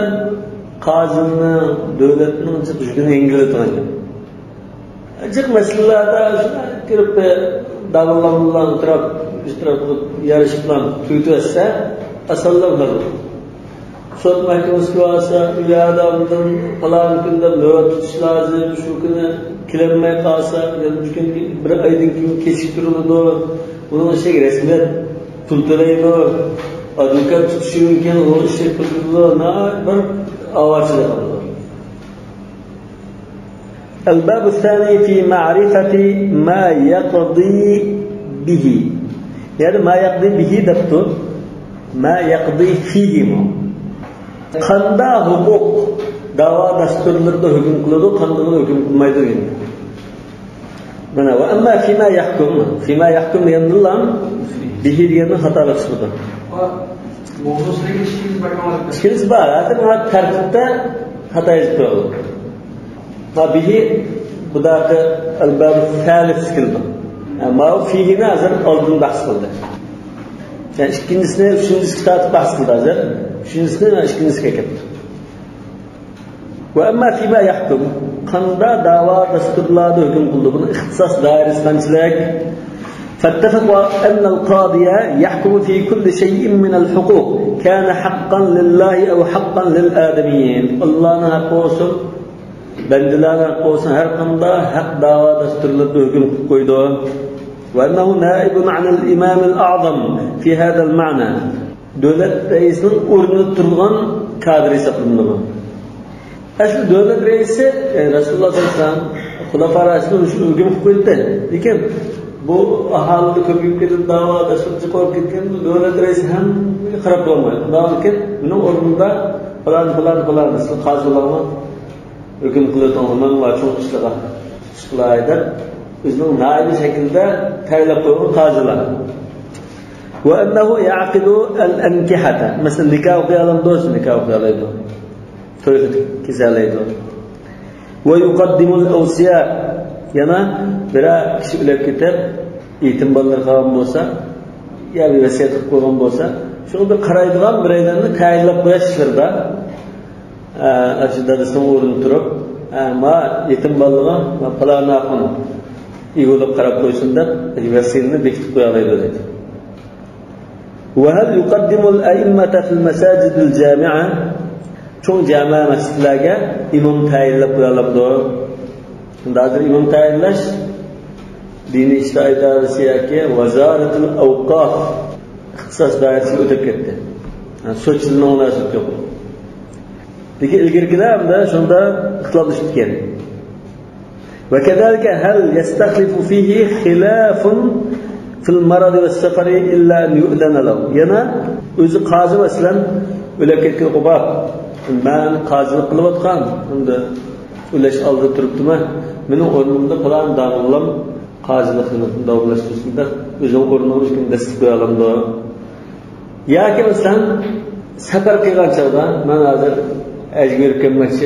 qazini davlatning chiqishini yengillatgan. Ajib masalalarda kirib davlatlar taraf yarışib bilan tugatsa asallar sud mahkamasiga borsa, u yerda undan falon kunda navbat tutish lozim, shu kuni kelinmay qolsa, yoki shu kun bir oydan keyin kechiktiriladi, uni ishiga rasmiyat pul to'laydi, advokat tutishi mumkin, u ishi qiladi, bir avachlik qiladi. الباب الثاني في معرفة ما يقضي به. يعني ما يقضي به دبته ما يقضي فيه. Qanda huquq da'vo dasturlarida hukm qiladi, qanday hukm qilmaydi degan. Mana va amma fima yahkum deganlar bihi deganni xatolik qildi. Mavzusiga ishimiz bor. Hozir mana tartibda xato yozib qo'yildi. Va bihi budaqa al-bab thalith qildi. Amma fihi nazar oldin bahs qildi. Yani ikkinchisini, uchinchisi tortib bahs qildi hozir. Üçüncüsü ve ikincisi ketdi. Ve amma fima yahkum qanda da'vo dasturlarida hukm qildi. Buni ixtisos doirasidanchilik. فاتفقوا أن القاضي يحكم في كل شيء من الحقوق كان حقا لله أو حقا للآدميين. الله حق olsun, bendilerine حق olsun, her konuda hak dava dasturlarida hukm qo'ydi. وأنه نائب عن الإمام الأعظم في هذا المعنى. Devlet reisinin o'rnida turgan kadr hisoblanadi. Asli devlet reisi Rasululloh sollallohu alayhi vasallam xulafa rasulun shu hukm qo'ydi. Lekin bu aholida ko'payib ketib da'vo dasturchi qo'yib ketgan devlet reisi ham qarab bo'lmaydi. Lekin buni o'rnida falan qazilarni hukm qiladigan va cho'q ishlarga o'zining noyob shaklda tayyorlab qo'ygan qazilar. وأنه يعقد الأنكحة مثلا نكاح قيالهم دوس نكاح قيالهم تويت كساليدو ويقدم الأوصياء yana bira kishi ulab ketib yetim bolalar qolgan bo'lsa yo bir vasiyat qilib qo'ygan bo'lsa shuni bir qaraydigan biraylarni tayinlab qo'yishtirda dadasining o'rnida turib ma yetim bolaga falon axun ig'ilib qarab qo'ysin deb vasiyatni bekitib qo'ya oladi dedi. وهل يقدم الأئمة في المساجد الجامعة cho'ng jamoa masjidlarga imom tayinlab qo'yiladi. Hozir imom tayinlash diniy ishlar idorasi yoki vazaratul avqof ixtisos doirasiga o'tib ketdi. So'chilni o'rnashib yo'q. Lekin ilgarigilar hamda shunda ixtiloflashib ketgan. Va kadalika hal yastakhlifu fihi khilafun fil marad va safari illa an yu'dana lahu. Yana o'zi qozi masalan o'lib ketgan qo'bab men qozilik qilayotgan unda ulash oldi turibdimi mening o'rnimda falan davlam qozilikni davlashtirishda o'zim o'rnimga kim dastur qo'ya olamdi yoki masalan safar qilgan chog'da men hozir ajmir kelmoqchi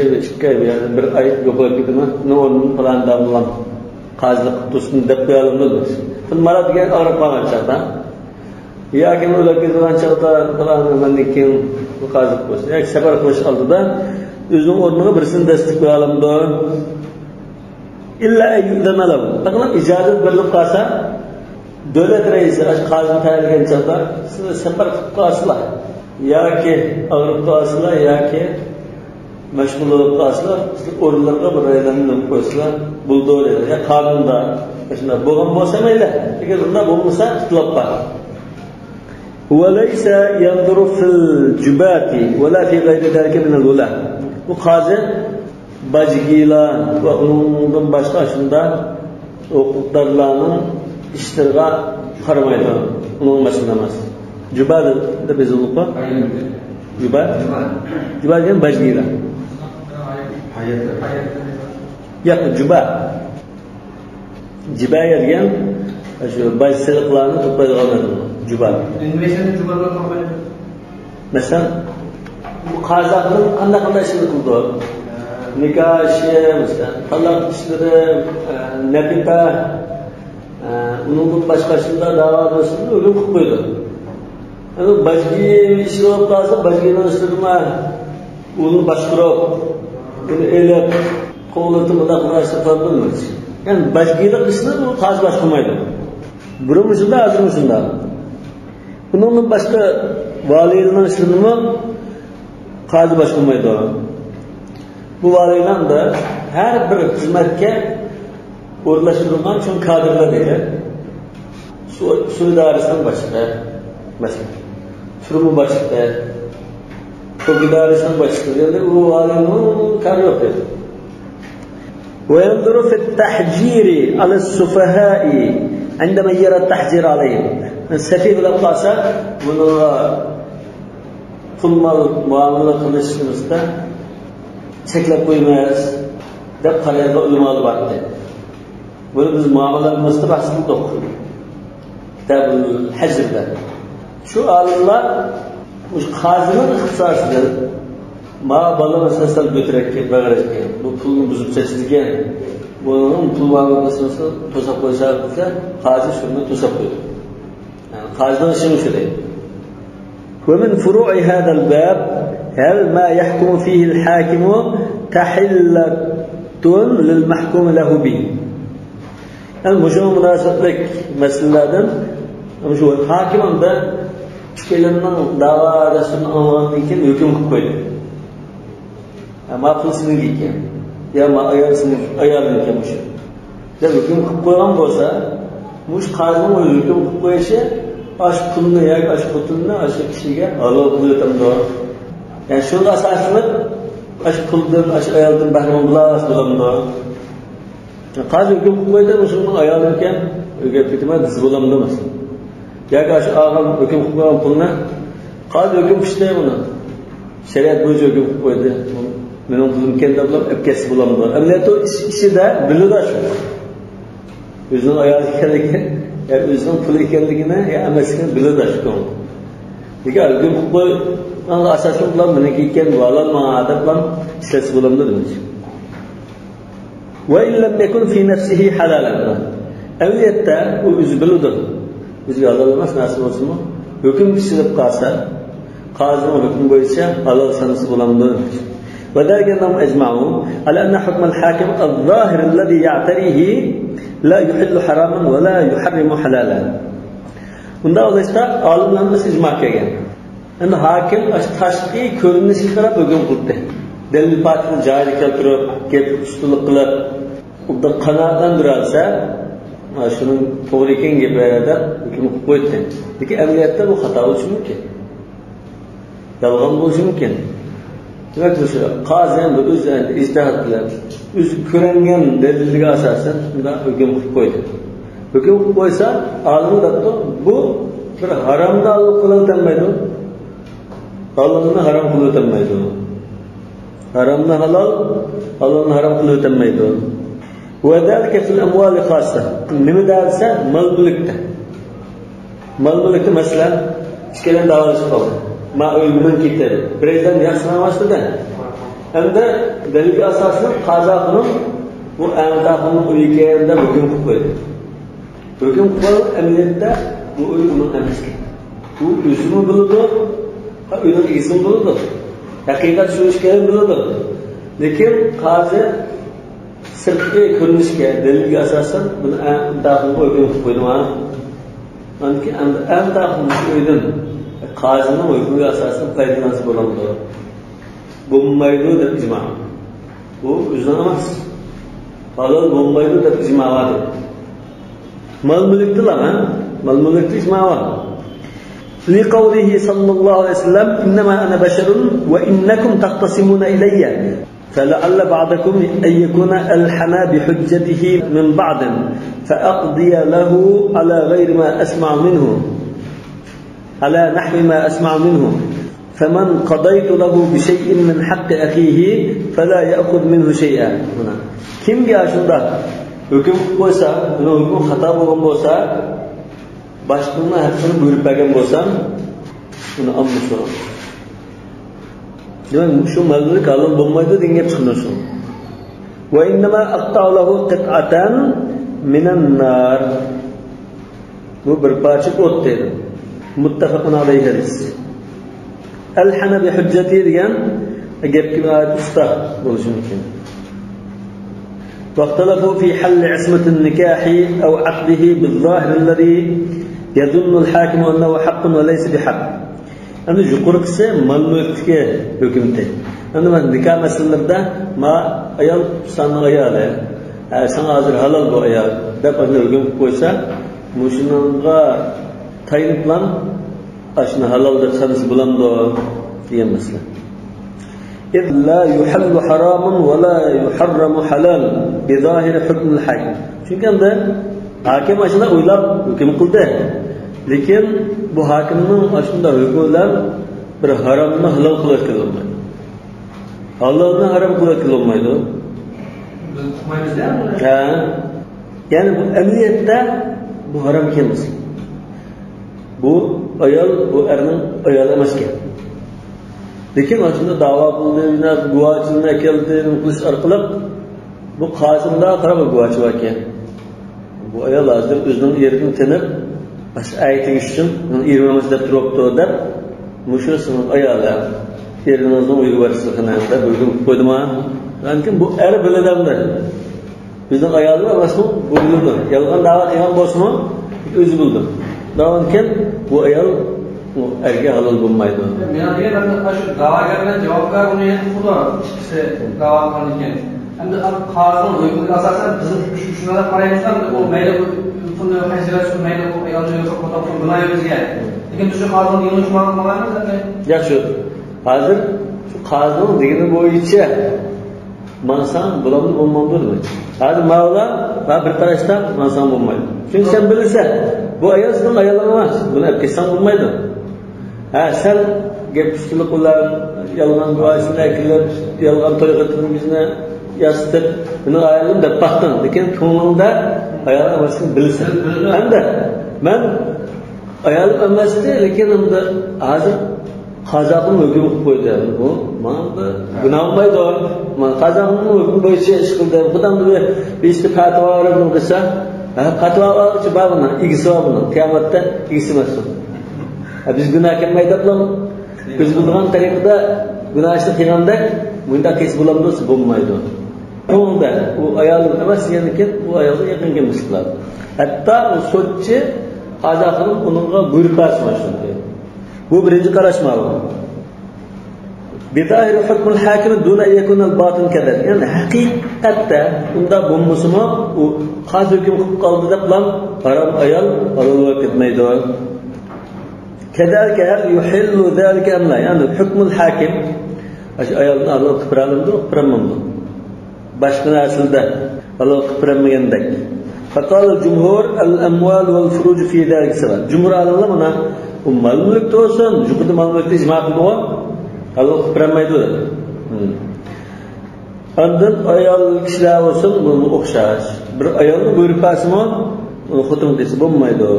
bir oy yo'qolib ketaman mening o'rnimda falan davlam qozilik tursin deb qo'ya olamdi filmlar degan og'rib qolgan chog'da yoki o'lib ketgan chog'da falan mennikin qozilik bo'lsa yoki safar qilish oldida o'zing o'rniga birisini dastur qo'ya olamdi illa ayyudanalam faqat ijozat berilib qolsa davlat raisi qozni tayinlagan chog'da siz safar qilib qolsizlar yoki og'rib qolsizlar yoki mashg'ul bo'lib qolsizlar o'rnlarga bir raylarni qo'ysizlar bo'ldi ya qonunda shunday bo'lgan bo'lsa mayli agar unday bo'lmasa ixtilof bor. وليس ينظر في الجبات ولا في غير ذلك من الولاة. Bu qozi bajgilar va undan boshqa shunda huquqdorlarning ishlariga qaramaydi. Uning mas'ul emas. Juba deb yozilgan. Juba degan bajgilar. Yo'q, juba. Juba degan shu bajsiliqlarni to'playdigan odam. Juba. Nima juba bilan qolmaydi? Masalan, bu qozining qanday ishini qildi? Nikoh ishi, masalan, talaq ishlari, nafiqa, uning boshqa ishlar da'volasini o'lim qilib qo'ydi. Ana bajgi ishi bo'lib qolsa, bajgining ishlarima uni boshqaroq, uni elib, qo'llatib mudaqlashni qilmaydi. Yani bajgilik ishni u qozi boshqarmaydi. Burun shunda, hozir shunda. Bunun başka valiylerin işlerini qozi boshqarmaydi. Bu valiylar da her bir hizmetke o'rlashtirilgan uchun kadrlar deydi. Su idarasidan boshqa, masalan, turmi boshqa, to'q idarasidan boshqa. Endi u valiyning kadri yo'q deydi. وينظر في التحجير على السفهاء عندما يرى التحجير عليهم. Sefih bilan qolsa, buni pul muomala qilishimizda cheklab qo'ymaymiz deb qaraydigan ulamolar bor edi. Buni biz muomalamizda bahs qildik. Kitabul Hajrda. Shu olimlar o'sha qozining ixtisosidir. Ma bola masalan bo'tirakka bag'rashga bu pulni buzib tashlagan. Buni pul muomalasini to'sab qo'ysa, qozi shuni to'sab qo'ydi. قاعدة شنو شذي؟ ومن فروع هذا الباب هل ما يحكم فيه الحاكم تحلة للمحكوم له به؟ المشروع مناسب لك مثلا مشروع الحاكم عنده كلمة دعوة رسم أمام يمكن يحكم كويس. ما فلسطين يمكن يا ما أيال يمكن مش. ده يحكم كويس بوسا مش قاضي مو يحكم كويس. Aş pulunu yoki aş pulini aş kishiga halol qilyapti. Yani shunga asoslanib aş puldan aş ayoldan bahramon bo'lamdi. Qozi hukm qo'ydi, o'shaning ayoli ekan, uyga ketmadi, siz bo'lamdi emas. Yoki aş og'am hukm qo'ygan pulni qozi hukm qildi buni. Shariat bo'yicha hukm qo'ydi. Mening pulim keldi deb apkasi bo'lamdi. Ammo ishida biladi shu. O'zining ayoli ekanligi o'zining pul ekanligini emasligini biladi shu. Lekin algim qo'y asosli bilan meniki ekan valal ma'ada bilan ishlasa bo'lamdi demoqchi. Va illam yakun fi nafsihi halalan. Albatta u o'zi biladi. O'ziga halol emas narsa bo'lsa-mu, hukm chiqib qolsa, qozining hukmi bo'yicha halol sanasi bo'lamdi. وذلك أنهم أجمعوا على أن حكم الحاكم الظاهر الذي يعتريه لا يحل حراما ولا يحرم حلالا. Bunda olishda olimlarimiz ijmo qilgan. Endi hokim tashqi ko'rinishga qarab hukm qildi. Dalil fatni joyiga keltirib, gap ustunlik qilib, unda qanoatlantirsa, mana shuning to'g'ri ekan gaplarida hukm qilib qo'ydi. Lekin amaliyotda bu xato bo'lishi mumkin. Yolg'on bo'lishi mumkin. Demak, o'sha qozi ham o'zi ijtihod bilan o'zi ko'rangan dalilga asosan unda hukm qilib qo'ydi. Hukm qilib qo'ysa, olim debdi, bu bir haromni halol qilolmaydi. Halolni harom qilolmaydi. Haromni halol, halolni harom qilolmaydi. Va dalika fil amwal xassa. Nima dersa, mal-mulkda. Mal-mulkda masalan, ikkala davolash qoldi. Ma o'yindan ketadi. Birazdan yaxshilanmasdi. Endi dalilga asosan qazo qilib bu amdahning uyiga hukm qilib qo'ydi. Hukm qilib amaliyotda bu uy uning emas. Bu o'zini biladi, uning izini biladi. Haqiqat shu ishga biladi. Lekin qozi sirtqi ko'rinishga dalilga asosan buni amdahning hukm qilib qo'ydi. Manki amdahning uydan qozining hukmiga asosan foydalansa bo'ladi. Bo'lmaydi deb ijmo. Bu o'zidan emas. Halol bo'lmaydi deb ijmo qildi. Mal-mulkda ham, mal-mulkda ijmo bor. لقوله صلى الله عليه وسلم إنما أنا بشر وإنكم تختصمون إلي فلعل بعضكم أن يكون ألحن بحجته من بعض فأقضي له على غير ما أسمع منه على نحو ما أسمع منه فمن قضيت له بشيء من حق أخيه فلا يأخذ منه شيئا. كم جاء شندا hukm qo'ysa, uni hukm xato bo'lgan bo'lsa, boshqaning haqqini buyurib bergan bo'lsam, uni olmaysan. Demak, shu mallik halol bo'lmaydi degan gap chiqdi shu. Va innama aqta'uhu qit'atan minan nar. Bu bir parcha o't dedi. Muttafaqun alayhi hadis. Al-hana bi hujjati degan gapga usta bo'lishi mumkin. واختلفوا في حل عصمة النكاح أو عقده بالظاهر الذي يظن الحاكم أنه حق وليس بحق. أنا جقولك سه ملمتك حكمته. أنا من نكاح مسألة ما أيال سان أياله سان أزر halal bu أيال. ده بدنا حكم كويسة مشينانغا تاين بلان أشنا halal ده خمس بلان ده دي مسألة. إذ لا يحل حراما ولا يحرم حلال بظاهر حكم الحاكم. Çünkü anda hakim aslında uylab hüküm kıldı. Lekin bu hakimning aslında hükümler bir haramni halal qilib kelmaydi. Halalni haram qilib kelmaydi. Biz tuxmaymiz-da. Ha. Yani bu amaliyotda bu haram emas. Bu ayol bu erning ayoli emas ekan. Lekin aslında dava qildi, guvohchilikni keldi, qilish orqali bu qozimda qarab guvohchi bor ekan. Bu ayol hozir o'zining erini tinib, bas ayting uchun erimiz deb turibdi deb, mushusning ayoli eriningizning uyiga borishligini bildim qo'ydimi? Lekin bu er biladimda. Bizning ayollar emasmi? Bu bildi. Yolg'on da'vat qilgan bo'lsa-mu, o'zi bildi. Davonkin bu ayol bu erga halol bo'lmaydi. Men aytganimda shu da'vogarlar javobgar uni endi xudo ikkisi da'vo qilgan. Endi qozining hukmiga asosan biz shunaqa qaraymiz-da, u mayli bu pulni hajratchi mayli bu ayolni yo'q qilib bilmaymiz-ga. Lekin biz shu qozining yo'lini tushunmaymiz endi. Yaxshi. Hozir shu qozining degani bo'yicha mansan bularni bo'lmaydi. Hozir Mavla va bir qarashda mansan bo'lmaydi. Chunki sen bilsan, bu ayol sizning ayolingiz emas. Buni olib ketsan bo'lmaydi. Ha, sen gap ustilik bilan yolg'on guvohchilik qilib, yolg'on to'yxatimizni yasitib, buni ayolim deb baxtdan, lekin ko'nglingda ayol emasligini bilsan. Hamda Ben ayalım emasdi, lekin endi hozir Qazaqning hukmi qo'ydi. Bu mana gunohmaydi. Mana Qazaqning hukmi bo'yicha ish qildi. Xudodan beshta fatvo berdim desa, fatvo oluvchi ba'zini igisi bor buni. Qiyomatda igisi emas. Biz gunoh qilmaydi bilan biz bilgan tariqada gunohni qilganda bunda qis bo'lamdi, bo'lmaydi. Bunda u ayolning emas, ya'ni bu ayolga yaqin kelmas qiladi. Hatto u sotchi Qazaqning uningga buyruq bermoqchi. Bu birinci qarashmalı. Bidahir hukmul hakim dun an yakuna al-batin kadar. Yani haqiqatda unda bo'lmasimi u qazi hukm qilib qoldi deb bilan harom ayol olib ketmaydi. Kadalika hal yuhillu zalika am la? Yani hukmul hakim ayolni olib qilib qo'yamdi. Boshqa narsada olib qilib qo'yamagandek. فقال الجمهور الأموال والفروج في ذلك سواء. جمهور علماء mana mal mulk olsun, juqudi mal mulkda ijmo qilgan, Allah qilmaydi. Ondan ayol kishilar olsun, bu o'xshash. Bir ayolni buyruq bersin, uni xotin desa bo'lmaydi.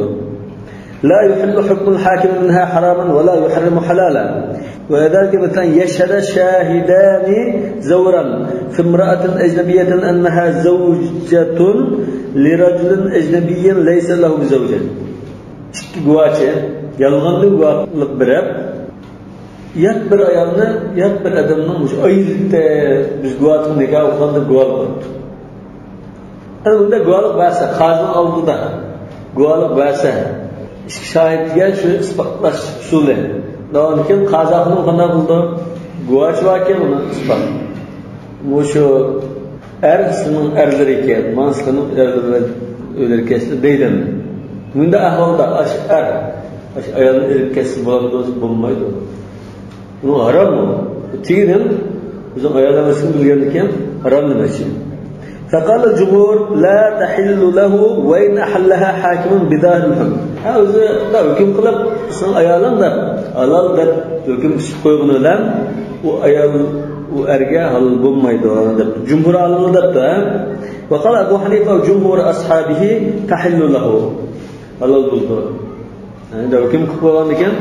La yuhillu hukmul hakim minha haraman wa la yuharrimu halalan. وذلك مثلا يشهد شاهدان زورا في امرأة أجنبية أنها زوجة لرجل أجنبي ليس له بزوجة. Guvaçı, yalğanlı guvaçlık birab, yat bir ayolni, yat bir adamning o'sha ayilda biz guvaçni nikah o'qiganda guvoh bo'ldi. Ana bunda guvohlik bo'lsa, qazning oldida guvohlik bo'lsa, ikki shohidga shu isbotlash usuli. Lekin Qazaqning qanday qildi? Guvoh vakil uni isbot. Bu shu ersining erlari ekan, manslining erlari o'lirkasi deydi. Bunda ahvolda ayolni erkasi bo'lmaydi. Bu harom. Tigin o'zing ayol emasligini bilgandan harom demoqchi. فقال الجمهور لا تحل له وإن أحلها حاكم بظاهر الحكم. هذا لا يمكن قلب سن أيالن ده halal deb hukm chiqib qo'yganlar u ayol u erga halol bo'lmaydi deb jumhur olimlar debdi. Va qala Abu Hanifa va jumhur ashabihi tahillu lahu. Halol bo'ldi. Endi hukm qilib qo'ygan ekan,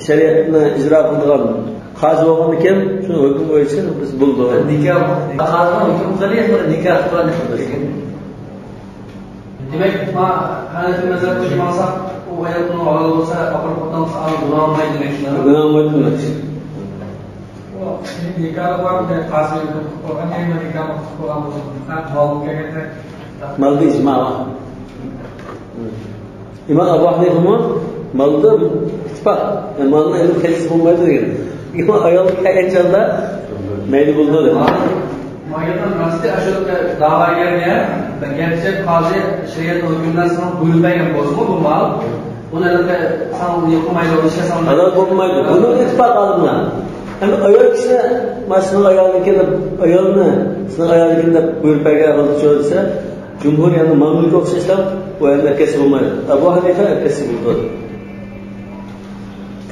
shariatni ijro qilgan qazi bo'lgan ekan, shu hukm bo'yicha biz bo'ldi. Nikoh qazi hukm qiladi, nikoh qiladi. Demek ma Hanefi mezhebinde çıkmazsa o ayetinin halal olsa akıl kotan sağlam gunamaydı demek. Gunamaydı demek. O nikah var mı? Qazi o annenin nikah olan bu. Mal kegete. Malda icma var. İmam Abu Hanifa'nın malda ittifak. Malda elim kendisi bulmaydı diyor. İmam ayol kayınçanda meyli buldu dedi. Mayatın nasıl aşırı dava gelmeye gerçek qazi şeriat hükümden sana buyurmayan bozma bu mal. Bunu elinde sana yapmayla oluşa sana. Halal bulmaydı. Bunu ittifak alınlar. Yani ayol kişi masının ayolunu sınıf ayolunu buyurmayan halde çözse cumhur yani mamluk okşaşlar o elinde kesip bulmaydı. Abu Hanife kesip buldu.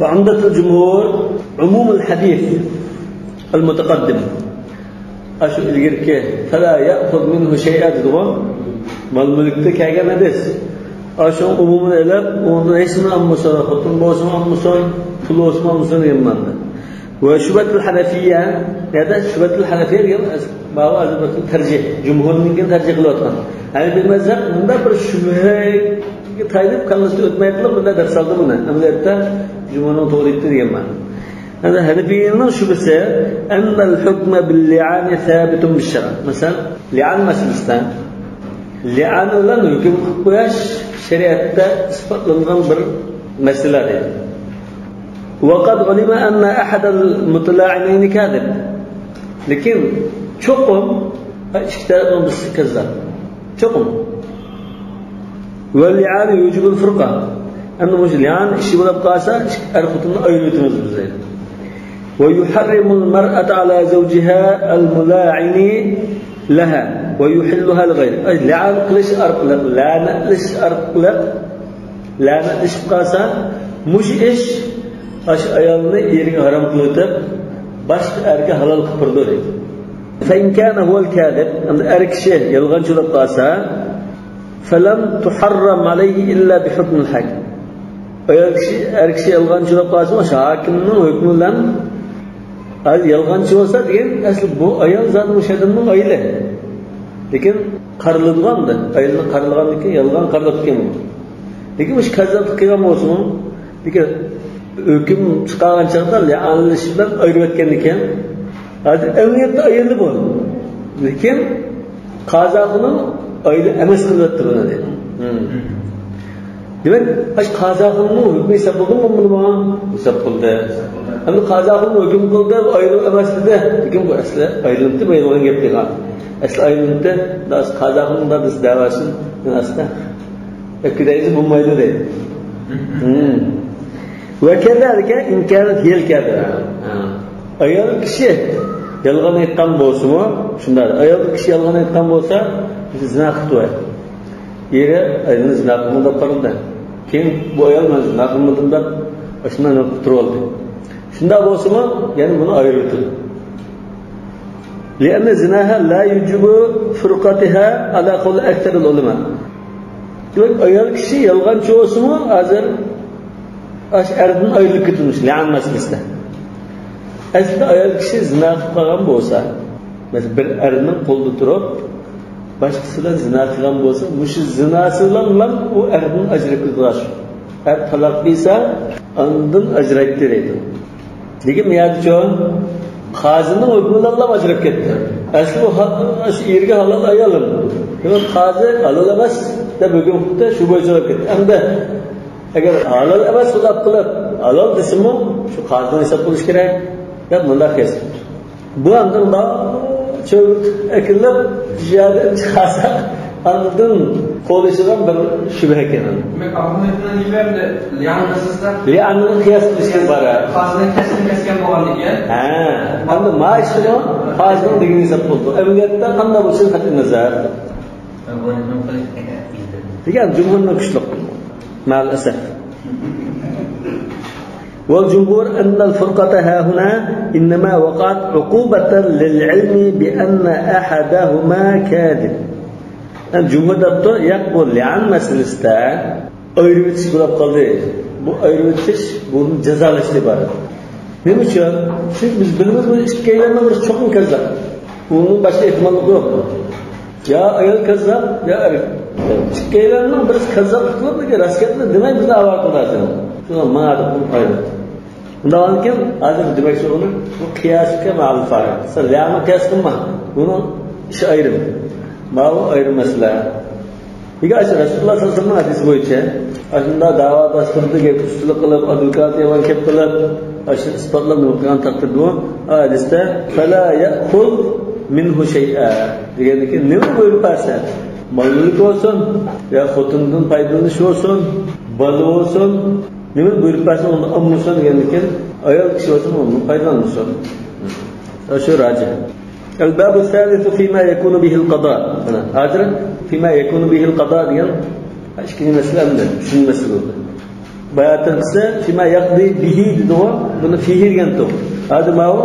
فعمدة الجمهور عموم الحديث المتقدم أشو الجركة فلا يأخذ منه شيئا تدغم مالملكتك هاجا مدس أشو عموم الألب ونعيسنا أمسان خطن بوسما أمسان فلوسما أمسان يمان وشبة الحنفية هذا شبة الحنفية بابا أزبط الترجيح جمهور ممكن ترجيح لوطن يعني بالمذهب من ده برشبه تايدب كان لستوت ما يطلب من ده درسالده بنا أمليتا جمهورنا طوريت يمان هذا هنفينا شو بس أن الحكم باللعان ثابت بالشرع مثلا لعان مسلستان لعان ولا يمكن قياس شريعة إثبات للغنبر مسألة وقد علم أن أحد المتلاعنين كاذب لكن شقم اشترطوا بالكذاب شقم واللعان يوجب الفرقة أنه مش لعان إشي ولا بقاسة أرخطنا أيلتنا زين ويحرم المرأة على زوجها الملاعن لها ويحلها لغيره أي لعن ليش أرقلق لا ليش أرقلق لا ليش قاسا مش إيش أش أيامنا يرجع حرام كلوتر بس أرجع حلال كبردوري. فإن كان هو الكاذب أن أرك شيء يلغن شو قاسا فلم تحرم عليه إلا بحكم الحاكم. Er kishi yolg'onchilik qilsa, o'sha hokimning hukmi bilan yolg'onchi bo'lsa degan, asli bu ayol zot o'sha odamning ayoli. Lekin qariladigan-da, ayolni qarilgandan keyin yolg'on qarilib ketgan. Lekin o'sha kazzab qilgan bo'lsa, lekin hukm chiqargan chaqda li'anlish bilan ayirib o'tgan ekan. Hozir emniyatda ayoli bor. Lekin qazoqning ayoli emas qilyapti buni dedi. Demek, aş qazoqning hukmi hesab qildimi buni? Hesab qildi. Endi qazoqning hukm qildi, ayolib emas dedi. Lekin bu asli ayolibdi, bu yolg'on gap degan. Asli ayolibdi, das qazoqning da biz da'vasin, asli ikkidayiz bo'lmaydi dedi. Va kadalika in kanat yelkada. Ayol kishi yolg'on aytgan bo'lsa-mu, shunday. Ayol kishi yolg'on aytgan bo'lsa, zina qildi. Yeri ayolni zina qildi deb qaraldi. Keyin bu ayol men zina qilmadim deb shundan o'tib oldi. Shunda bo'lsa-mu, ya'ni buni ayirdi. لأن زناها لا يجب فرقتها على قول أكثر العلماء. Demek ayol kishi yolg'onchi bo'lsa-mu, hozir erdan ayrilib ketilish, li'an masalasida. Aslida ayol kishi zina qilgan bo'lsa, mesela bir erning qo'lida turib başkası bilan zina qilgan bo'lsa, mushi zinasi bilan u erdan ajratilish. Er talaq qilsa, undan ajratdi deydi. Lekin miyatjon qozining hukmi bilan ajrab ketdi. Asli bu erga halol ayolim. Demak, qozi halol emas deb hukm qildi, shu bo'yicha ketdi. Endi agar halol emas qilib halol desimi, shu qozidan hisob qilish kerak deb bunday qildi. Bu anda çok akıllı ziyade çıkarsa anladın konuşulan bir şüphe kenan. Demek Ahmet'in niye li'anlısızlar? Li'anlının kıyaslaştığı bara. Fazla kesken boğan diye. Anda maaşını fazla digini hesap oldu. Emniyette kanda bu için hakkı nazar. Diyen cumhurun kuşluk. Maalesef. والجمهور أن الفرقة ها هنا إنما وقعت عقوبة للعلم بأن أحدهما كاذب. الجمهور ده يقول لعن مسألة ayrıvetiş bulab kaldı. Bu ayrıvetiş bunun cezalaştı bari. Ne için? Çünkü biz bilmez bu iki eylemden birisi çok mu kazzap? Bunun başka ihtimallık yok. Ya ayol kazzap, ya erkek. İki eylemden birisi kazzap kılıp da ki rastgele demek bize avartılar seni. Şuna mağdur bunu ayrıvetiş. Bundan ki hazır demek ki onu bu kıyasıke ma'al fark. Sallama kıyas kılma. Bunun işi ayrım. Ma'u ayrım mesela. Peki Resulullah sallallahu aleyhi ve sellem hadis boyunca aslında dava bastırdı, üstüne kılıp, advokat yavan kep kılıp, aşırı ispatlarını okuyan takdirde bu hadiste فَلَا يَأْخُذْ مِنْهُ شَيْئًا diyeni ki ne mi buyurup versen? Malılık olsun, ya xotundan paydalanış olsun, balı olsun, ne mi buyurup versen onu ammusun diyeni ki ayol kişi olsun onu paydalanmışsın. Şu raci. الباب الثالث فيما يكون به القضاء. هذا فيما يكون به القضاء diyen aşkini mesele mi? Şunun mesele oldu. Bayatınsa فيما يقضي به dedi o. Bunu fihi diyen to. Hadi ma o?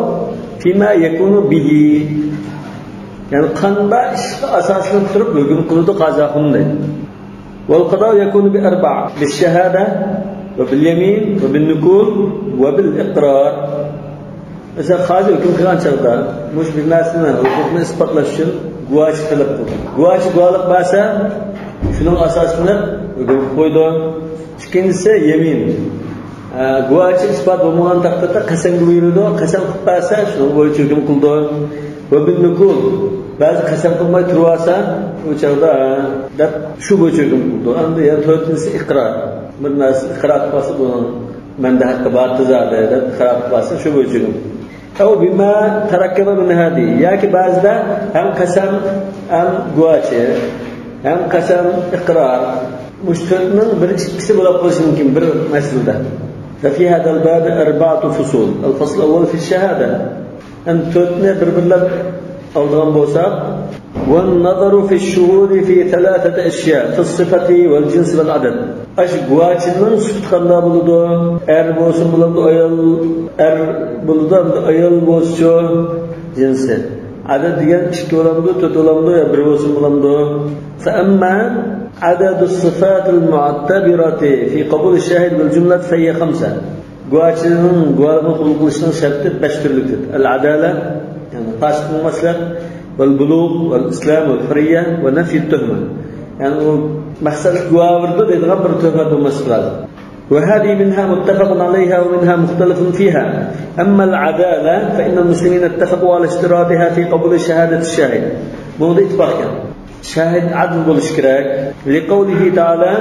فيما يكون به. Yani kanda işte asasını tutup hüküm kıldı kazakını dedi. والقضاء يكون بأربع بالشهادة وباليمين وبالنقول وبالإقرار. Mesela kazi hüküm kılan çağda muş bir narsını hukukunu ispatlaş için guvaç talep kıldı. Guvaçı guvalık varsa şunun asasını hüküm koydu. İkincisi yemin. Guvaçı ispat olmayan takdirde kasem buyurdu. Kasem kılparsa şunun boyunca hüküm kıldı. Ve bin nukul. Bazı kasem kılmayı turvarsa o çağda şu boyunca hüküm kıldı. Anda yani dördüncüsü ikrar. Bir nasıl ikrar kılması bunun mende hakkı batı zaten ikrar kılması şu boyunca hüküm kıldı. أو بما تركب من هذه يعني بعض هم قسم هم قواچه هم قسم إقرار مشتركنا بركس ولا قوس يمكن بر مسألة ففي هذا الباب 4 فصول. الفصل الأول في الشهادة أن تتنا بربلا أوضغان بوساق والنظر في الشهود في 3 أشياء في الصفة والجنس والعدد. Aş guvaçının sütkanlar buludu, boğusun buludu, buludu, ayol boğusu cinsi. Adet diyen 2 olamdı, 4 olamdı, ya 1 boğusun buludu. فَأَمَّا عدد الصفات المعتبرة في قبول الشاهد بالجملة فهي 5. guvohchining guvohni qabul qilishning sharti 5 turlikdir. Al-adala, ya'ni fasik bo'lmaslik, val-bulugh, val-islam, val-hurriya va nafiy at-tuhma. Ya'ni u maqsad guvohirdi deydigan bir tuhmat bo'lmaslik lozim. وهذه منها متفق عليها ومنها مختلف فيها. أما العدالة فإن المسلمين اتفقوا على اشتراطها في قبول شهادة الشاهد. موضوع اتفاق شاهد عدل بالاشتراك لقوله تعالى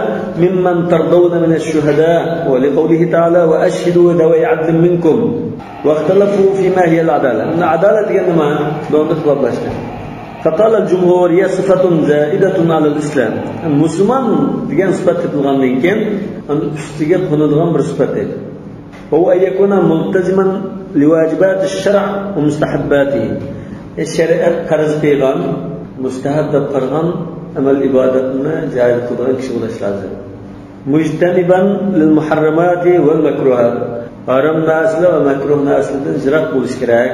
ممن ترضون من الشهداء ولقوله تعالى وأشهدوا ذوي عدل منكم واختلفوا فيما هي العدالة. العدالة ما دون اختلاف باشا. فقال الجمهور هي صفة زائدة على الإسلام. المسلمان ديان صفات تلغان لكن أن تستيقظ هندغان برصفته وهو أن يكون ملتزما لواجبات الشرع ومستحباته. الشريعة قرز قيغان مستحب قرغان أمل إبادتنا جائز قدران كشغل لازم مجتنبا للمحرمات والمكروهات حرام ناسل ومكروه ناسل زرق بولشكراك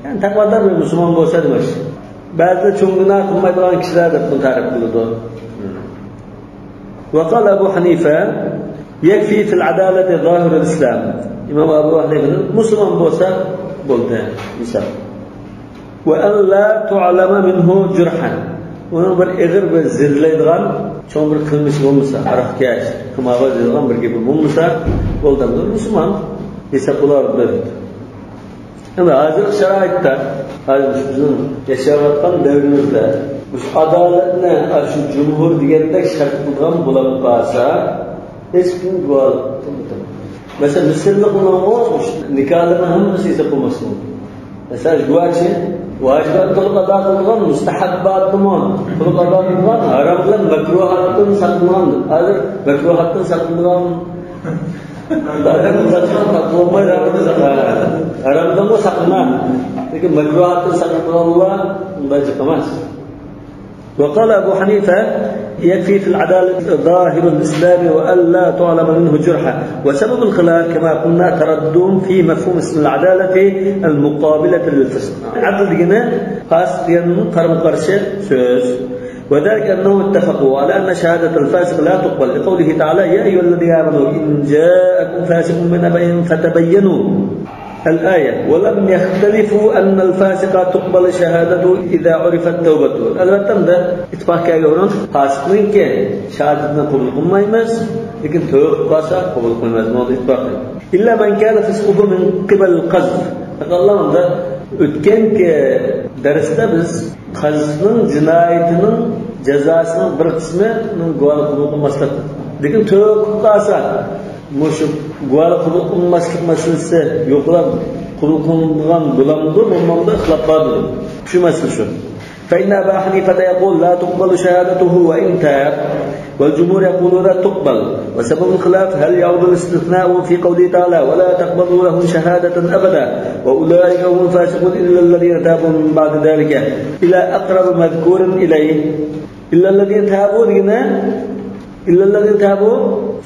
يعني تقوادر بمسلمان بوسا دمش بعد چونغنا قميدوان كشلار دبن تعرف قلدو. وقال أبو حنيفة يكفي في العدالة ظاهر الإسلام. إمام أبو حنيفة مسلمان بوسا بولده مثال وأن لا تعلم منه جرحا ونبر إغر بالزليدغان شون بالكلمش بومسا عرف كاش كما بالزليدغان بركب بومسا بولده مسلمان يسقلار بلد. أما هذا الشرائط هذا bizim yaşamaktan devrimizde bu adaletine şu cumhur diyendek şart bulgan bulanıp kalsa hiç kim dual mesela Mısırlı bulunmuş nikahlarına hamısı ise bulmasın. Mesela guvaçı vacibat kılıp ada kılgan mustahabbat mı kılıp ada kılgan haramdan makruhattan saklıgan hazır makruhattan saklıgan haramdan mı saklıgan لكن مكروهات سقط الله باجي كمان. وقال أبو حنيفة يكفي في العدالة ظاهر الإسلام وألا تعلم منه جرحا. وسبب الخلاف كما قلنا تردد في مفهوم اسم العدالة المقابلة للفسق. عدل جنا خاص قرم قرشة سوس وذلك أنهم اتفقوا على أن شهادة الفاسق لا تقبل لقوله تعالى يا أيها الذين آمنوا إن جاءكم فاسق بنبأ فتبينوا الآية ولم يختلفوا أن الفاسق تقبل شهادته إذا عرفت توبته. البته ده اتفاق كيغورن فاسقين كه شهادتنا قبول قلمايمز لكن توبه قاسا قبول قلماز موضوع اتفاق إلا من كان فسقه من قبل القذف. الله ده ötken ki derste biz qazfning jinoyatining jazosining bir qismining guvoh qilib qilmaslik lekin to'q qilsa mush guvoh qilib qilmaslik masalasi yo'qlab qilib qilgan bo'lamdi bundan ixtilof bordir shu masala shu فإن أبا حنيفة يقول لا تقبل شهادته وإن تاب والجمهور يقولون لا تقبل وسبب الخلاف هل يعود الاستثناء في قوله تعالى ولا تقبلوا لهم شهادة أبدا وأولئك هم الفاسقون إلا الذين تابوا من بعد ذلك إلى أقرب مذكور إليه إلا الذين تابوا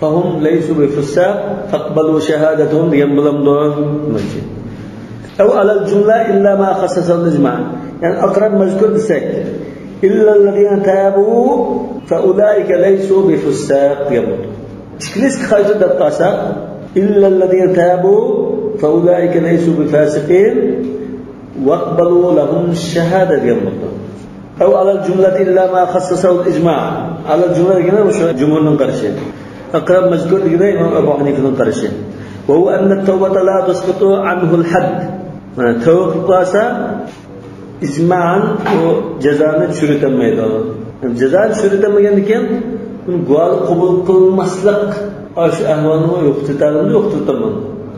فهم ليسوا بفساق فاقبلوا شهادتهم ينبلم دون مسجد أو على الجملة إلا ما خصص الإجماع يعني أقرب مذكور بسك إلا الذين تابوا فأولئك ليسوا بفساق يموت إشكليس خارج الدقاسة إلا الذين تابوا فأولئك ليسوا بفاسقين واقبلوا لهم الشهادة يموت أو على الجملة إلا ما خصصه الإجماع على الجملة كنا مش جمهور نقرشه أقرب مذكور كنا إمام أبو حنيفة نقرشه وهو أن التوبة لا تسقط عنه الحد توبة قاسة إجماعاً وجزاءً شرطاً ميدا جزاءً شرطاً ميدا كم قال قبول كل مسلك أش أهوانه يقتتلون يقتتلون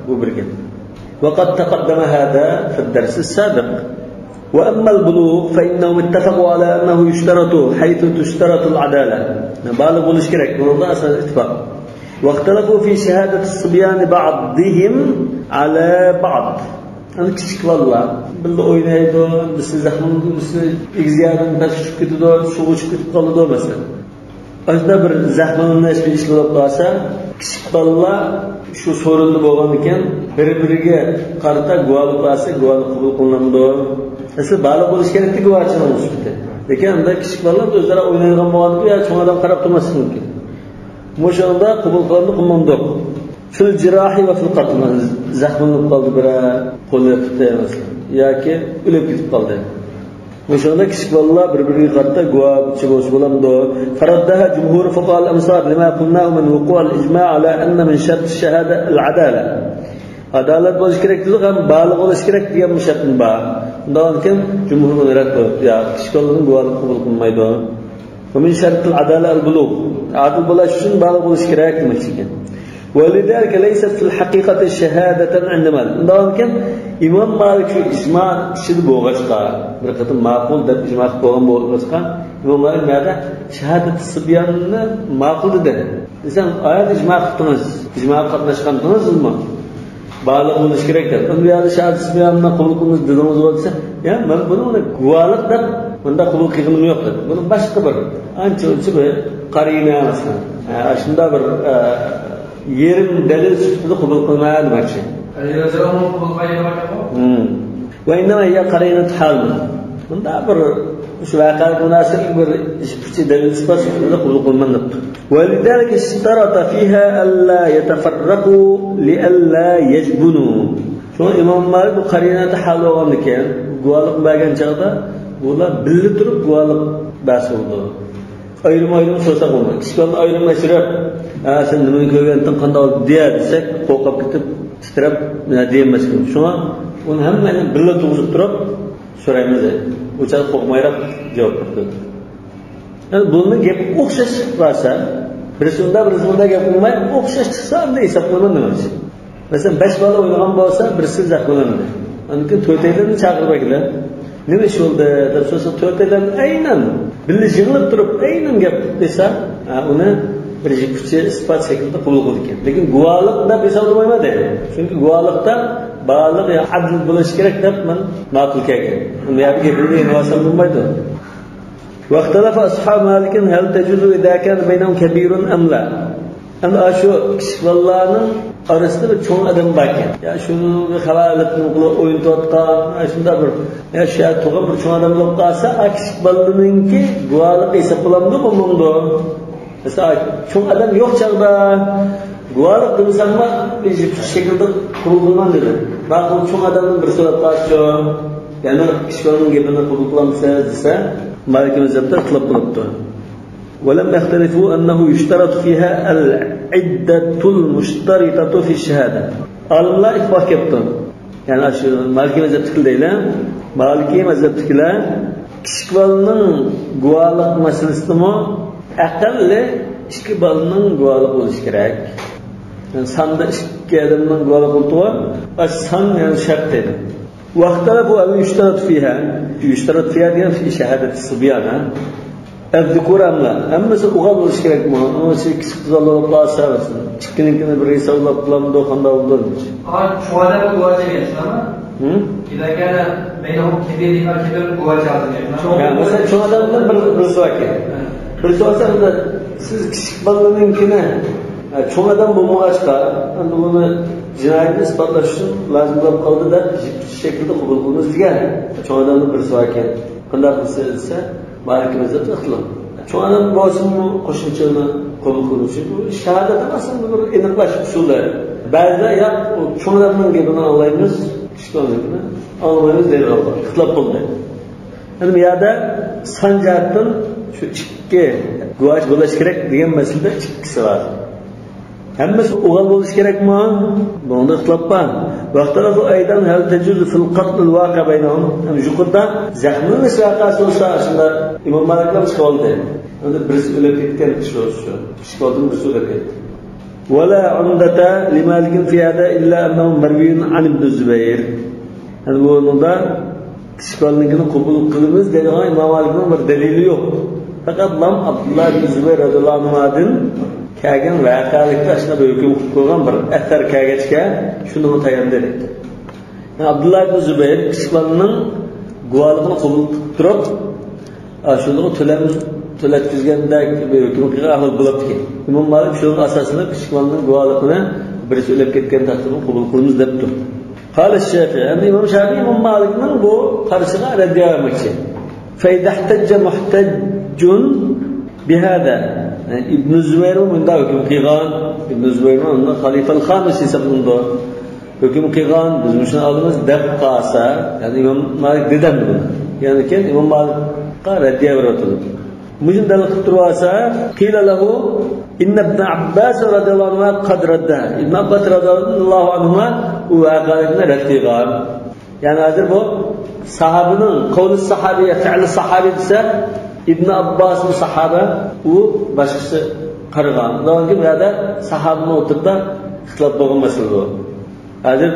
وبركة وقد تقدم هذا في الدرس السابق وأما البلوغ فإنهم اتفقوا على أنه يشترط حيث تشترط العدالة بالغ الاشتراك والله أصل اتفاق واختلفوا في شهادة الصبيان بعضهم على بعض أنا كشك والله بالله oynaydı, bizi zahmın, bizi egziyadın, taşıp gidiyor, şuğuş gidip kalıyor mesela. Aslında bir zahmının neşvi işleyip kalsa, kişik balla şu sorunlu boğan iken, bir-biriga qarata guvalık kalsa, guvalık kabul kılındı. Aslında balık oluş gerekli guvaçın olmuş bitti. lekin unda kichik bolalar o'zlari o'ynaydigan bo'lganda ya cho'ng odam qarab turmasligi mumkin. O'shanda qabul qilindi qilmamdi. Fil jirahi va fil qatl, zaxmlanib qoldi bira, qo'li tutdi masalan yoki o'lib ketib qoldi. O'shanda kichik bolalar bir-biriga qarata guvohchi bo'lsa bo'lamdi. Faraddaha jumhur fuqaha al-amsar lima qulnahu min wuqu' al-ijma' ala anna min shart ash-shahada al-adala. Adalat bo'lish kerak dedi, ham baligh bo'lish kerak degan shartni bor. Undan keyin jumhur rad qildi. Ya kichik bolaning guvohlik qabul qilmaydi. Va min shart al-adala al-bulugh. Adil bo'lish uchun baligh bo'lish kerak demoqchi ekan. ولذلك ليست في الحقيقة شهادة عندما لكن إمام مالك في إجماع شد بوغشقا بركة معقول ده إجماع بوغشقا إمام مالك ماذا شهادة الصبيان معقول ده إنسان آيات إجماع قطنز إجماع قطنش قطنز ما بالغ ولش كريك ده أن بيار شهادة الصبيان قبول كنز دلمز وقتها يا من بنونا قوالق ده من ده قبول كيغن ميوقت بنو باش قبر أنت به قرينة مثلا عشان ده بر yerim dalil sifatida qabul qilmaydi demoqchi. Va inna hiya qarinat hal. Bunda bir shu voqeaga munosib bir kichik dalil sifatida qabul qilinadi. Va lidalika ishtarata fiha alla yatafarraqu li alla yajbunu. Shu Imom Malik bu qarinat hal bo'lgan ekan, guvohlik bergan chaqda bular birga turib guvohlik bas bo'ldi. Ayrim so'zlar bo'lmaydi. Kichiklarni ayrimlashtirib, sen nimani ko'rgandan qanday deya desak, qo'rqib ketib, titrab deymiz. Shuna uni hammani birga to'g'izib turib so'raymiz. O'cha qo'rqmayroq javob berdi. Yani bunun gap o'xshash bo'lsa, birisi bunda gap bo'lmay, o'xshash chiqsa, unda hisoblanadi nima? Masalan, 5 bola o'ynagan bo'lsa, birisi zaxlanadi. Lekin to'rtaylarni chaqiriblar. Nima ish bo'ldi deb so'rasa, to'rtaylarni aynan birga yig'ilib turib, aynan gap desa, uni bir kuchi isbot shaklida qabul qilgan. Lekin guvohlik deb hisoblamaydi. Chunki guvohlikda baliq ya adl bo'lish kerak deb men ma'qul kelgan. Uni yerga birga munosib bo'lmaydi. واختلف أصحاب مالك هل تجوز إذا كان بينهم كبير أم لا. أنا أشوف والله arasında bir çoğun adam varken ya şunu bir havaletini kılıp oyun tutkan aslında bir ya şey toga bir çoğun adam olup kalsa akışık balınınki guvalık hesaplandı mı bundu? Mesela çoğun adam yok çağda guvalık demişsem bir şekilde kurulduğundan dedi. Bak o çoğun adamın bir sorup kalsa yani kişi balının gebine kurulduğunsa dese Malik mezhepte kılıp kılıptı. ولم يختلفوا أنه يشترط فيها العدة المشترطة في الشهادة. الله إثبات كبتون. يعني أشياء مالكي مذهب تكليلا. مالكي مذهب تكلا. كشكبالن قوالق مسلسلمو أقل كشكبالن قوالق ولشكراك. يعني ساندا كأدمن قوالق ولتوا. بس سان يعني شرط ده. واختلفوا أن يشترط فيها دي في شهادة الصبيان. الذكور أم لا؟ أما سأقول وش كذا ما أنا شيء كذا الله بلاس هذا كنا بريسة الله بلام دو خندا ودور. شو هذا الجواز يعني سلامة؟ إذا كان بينهم كبير الجواز هذا. مثلا شو هذا برسواكه. برسواكه هذا بالله كنا شو هذا بمواجهة أنه من جناية إثباتلاشın lazım olan kaldı da şekilde kabul olmaz diye. Şo adam برسواكه. Kanda ise Malik mezhep ıhlam. Şu an bazı koşullarını kabul kılınışı bu şehadet aslında bir eniklaş usulü. Bazıda ya şu adamın gebini anlayımız, kişilerini anlayımız değil Allah. Kıtlap oldu. Yani ya da sancatın şu iki guvaç bulaş gerek diyen meselede ikisi var. Hemmesi uğal buluş gerek mi? Bunda kıtlap var. Vaktarafı aydan hel tecüzü fil qatlil vaka beynahum. Yani yukarıda zahminin vakası olsa aslında İmam Malik'le çıkıldı. Yani birisi ölüp gitken kişi olsa. Kişi olduğunu birisi ölüp gitti. وَلَا عُمْدَةَ لِمَالِكٍ فِي هَذَا إِلَّا أَنَّهُ مَرْوِيٌ عَنْ ابْنِ الزُّبَيْرِ. Yani bu konuda kişi olduğunu kabul kılımız dediğine İmam Malik'in bir delili yok. Fakat Lam Abdullah ibn Zübeyir radıyallahu anh'ın kâgen vakalıkta aslında bir hüküm koygan bir eser kâgeçke şunu tayin dedi. Yani Abdullah ibn Zübeyir kişilerinin guvalıqını qabul turib, şunu töletkizgandek bir hüküm ahıl bo'libdi. İmam Malik şunun asasida kişilerinin guvalıqını birisi o'lib ketgan taqdirda qabul qilamiz debdi. Qala Shafi'i, endi İmam Shafi'i İmam Malikning bu qarashiga raddiya bermoqchi. فإذا احتج محتج بهذا ابن الزبير من دا حكم قيغان ابن الزبير من خليفة الخامس يسمون دا حكم قيغان biz müşün aldığımız def qasa yani İmam Malik dedem bunu yani ki İmam Malik'a reddiye verildi. Müşün dalil qiltursa qila lahu inna ibn Abbas radhiyallahu anhu qad radda ibn Abbas radhiyallahu anhu u aqaidni reddigan yani hozir bu sahabenin qavli sahabiye fi'li sahabi desa İbn Abbas bu sahaba u başqasi qaragan. Ularga bu yerda sahabani o'tirda ixtilof bo'lgan masala bu. Hozir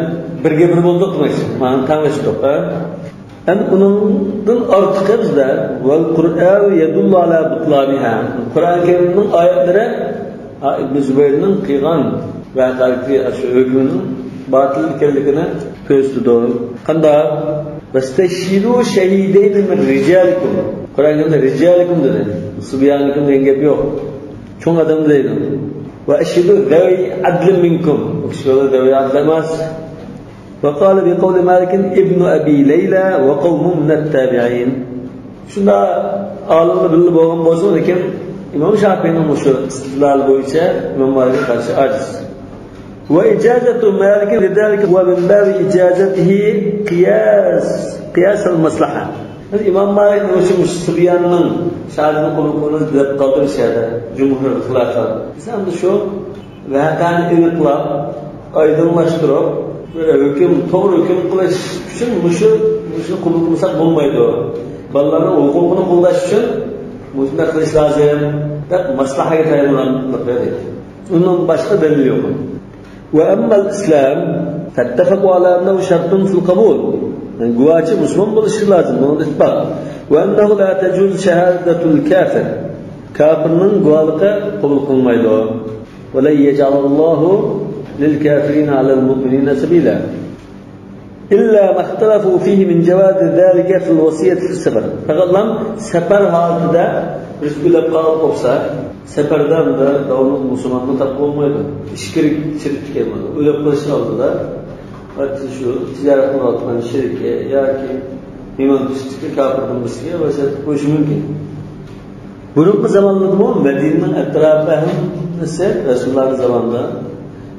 birga bir bo'ldik demoqchi. Mana tanishdik. Endi uningdan ortiqcha bizda val Qur'an yadullu ala butlaniha. Qur'on Karimning oyatlari Ibn Zubayrning qilgan vaqtdagi shu hukmning batil ekanligini ko'rsatdi. Qanday? Vastashidu shahidayn min rijalikum. Qur'onda rijalikum dedi. Subyanikum degan gap yo'q. Cho'ng odam deydi. Va ashhidu dawi adl minkum. O'shalar dawi adl emas. Va qala bi qawli Malik ibn Abi Layla va qawmun min at-tabi'in. Shunda olimlar bilib bo'lgan bo'lsa, lekin Imom Shafi'ning o'sha istidlol bo'yicha Imom Malikga qarshi ajiz. Va ijazatu Malik lidalika wa min babi ijazatihi qiyas al-maslaha. İmam Malik o'sha Sufyanning sha'rini qo'lini deb qoldirishadi. Jumhur ixtiloflar. Sen de shu vaqani aniqlab, oydinlashtirib, hukm to'g'ri hukm qilish uchun mushuni qulluq qilsak bo'lmaydi. Bolalarning huquqini qo'llash uchun mushunda qilish lozim deb maslahaga tayyorlanib berdi. Undan boshqa dalil yo'q. Wa amma al-islam fattafaqu ala annahu shartun fil qabul. Guvachi Müslüman bo'lishi lozim. Buni isbot. Va annahu la tajuz shahadatul kafir. Kafirning guvaligi qabul qilmaydi. Va la yaj'alallahu lil kafirin 'ala al mu'minina sabila. Illa ma ikhtalafu fihi min jawaz zalika fi al wasiyati fi safar. Faqatlam safar holatida rizqilab qolib qolsa, safarda davlat musulmonga taqvo bo'lmaydi. Ishkirik chirib kelmaydi. O'lib qolish oldida şu ticaret muratlarının şirke ya ki iman dıştıkı kafirden dıştıkı vasiyet koyuş mümkün. Bunun zamanında mı Medine'nin etrafı hem nasıl Resulullah'ın zamanında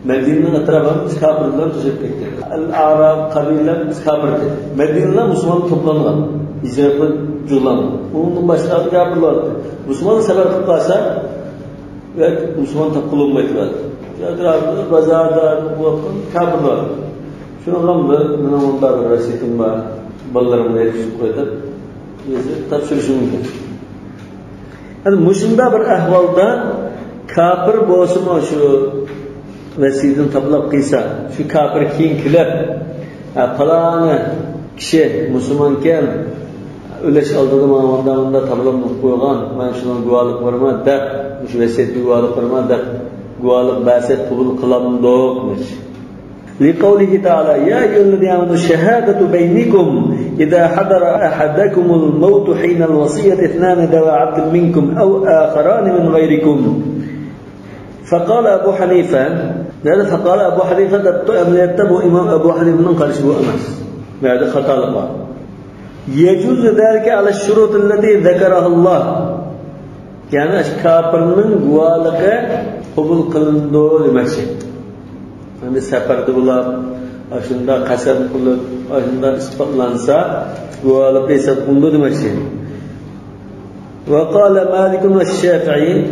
Medine'nin etrafı hem kafirler tuşak etti. Al-Arab kabileler kafirdi. Medine'de Müslüman toplanılan, İzrail'de cüzlandı. Bunun başları kafirler. Müslüman sefer kutlarsa ve Müslüman takılınmaydılar. Etrafı bazarda bu vaktin kafirler. Şundan da bana onda bir rasitim var. Ballarımda yetişip koyduk. Topşırışım mümkün. Yani muşunda bir ahvalda kafir bo'lsin şu vesiden tablab qilsa, şu kafir keyin kulib, falani kishi musulmonkan o'lish oldida mana tablab qo'ygan, men shundan guvohlik berman deb, shu vasiyatga guvohlik berman deb guvohlik basat qabul qilamdoqmish. لقوله تعالى يا أيها الذين آمنوا الشهادة بينكم إذا حضر أحدكم الموت حين الوصية اثنان ذوي عدل منكم أو آخران من غيركم فقال أبو حنيفة هذا فقال أبو حنيفة يتبع إمام أبو حنيفة من قال شبه أمس هذا خطأ الله يجوز ذلك على الشروط التي ذكرها الله يعني كافر من قوالك قبول قلندو لمشي Hani seferde bular, aşında kasem kılıp, aşında ispatlansa, bu alıp hesap bulundu demek şey. Ve kâle Malikun ve Şafi'i,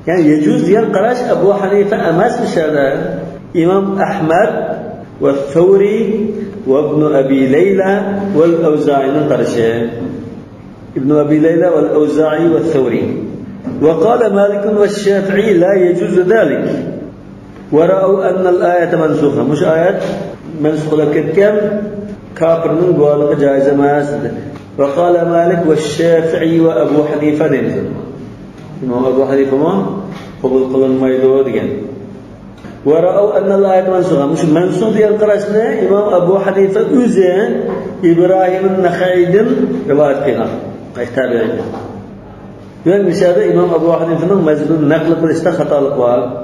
yani yecuz diyen karaş Ebu Hanife emezmiş ya İmam Ahmed ve Thawri ve İbn Abi Leyla ve Evza'i'nin karşı. İbn Abi Leyla ve Evza'i ve Thawri. Ve kâle Malikun ve Şafi'i la yecuz ذلك. ورأوا أن الآية منسوخة مش آيات منسوخة كم كافر من قوالق جائزة ما يسد وقال مالك والشافعي وأبو حنيفة نمزل إمام أبو حنيفة ما قبل قلن ما يدود ورأوا أن الآية منسوخة مش منسوخ ينقرشنا إمام أبو حنيفة أزين إبراهيم النخعي رواية قنا احتابع يعني مشاهدة إمام أبو حنيفة مزل نقل قلشتا خطأ القوال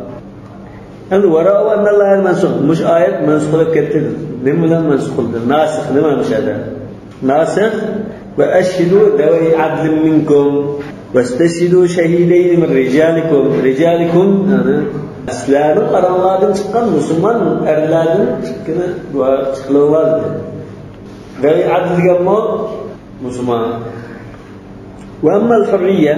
Yani وراء أن الله المنسوخ مش آية منسوخ كتير نملا منسوخ ناسخ نما مش هذا ناسخ وأشهدوا ذوي عدل منكم واستشهدوا شهيدين من رجالكم yani sizlarning qaranlardan chiqqan musulmon erlardan chiqqani chiqilaverdi. ذوي عدل deganmi musulmon. وأما الحرية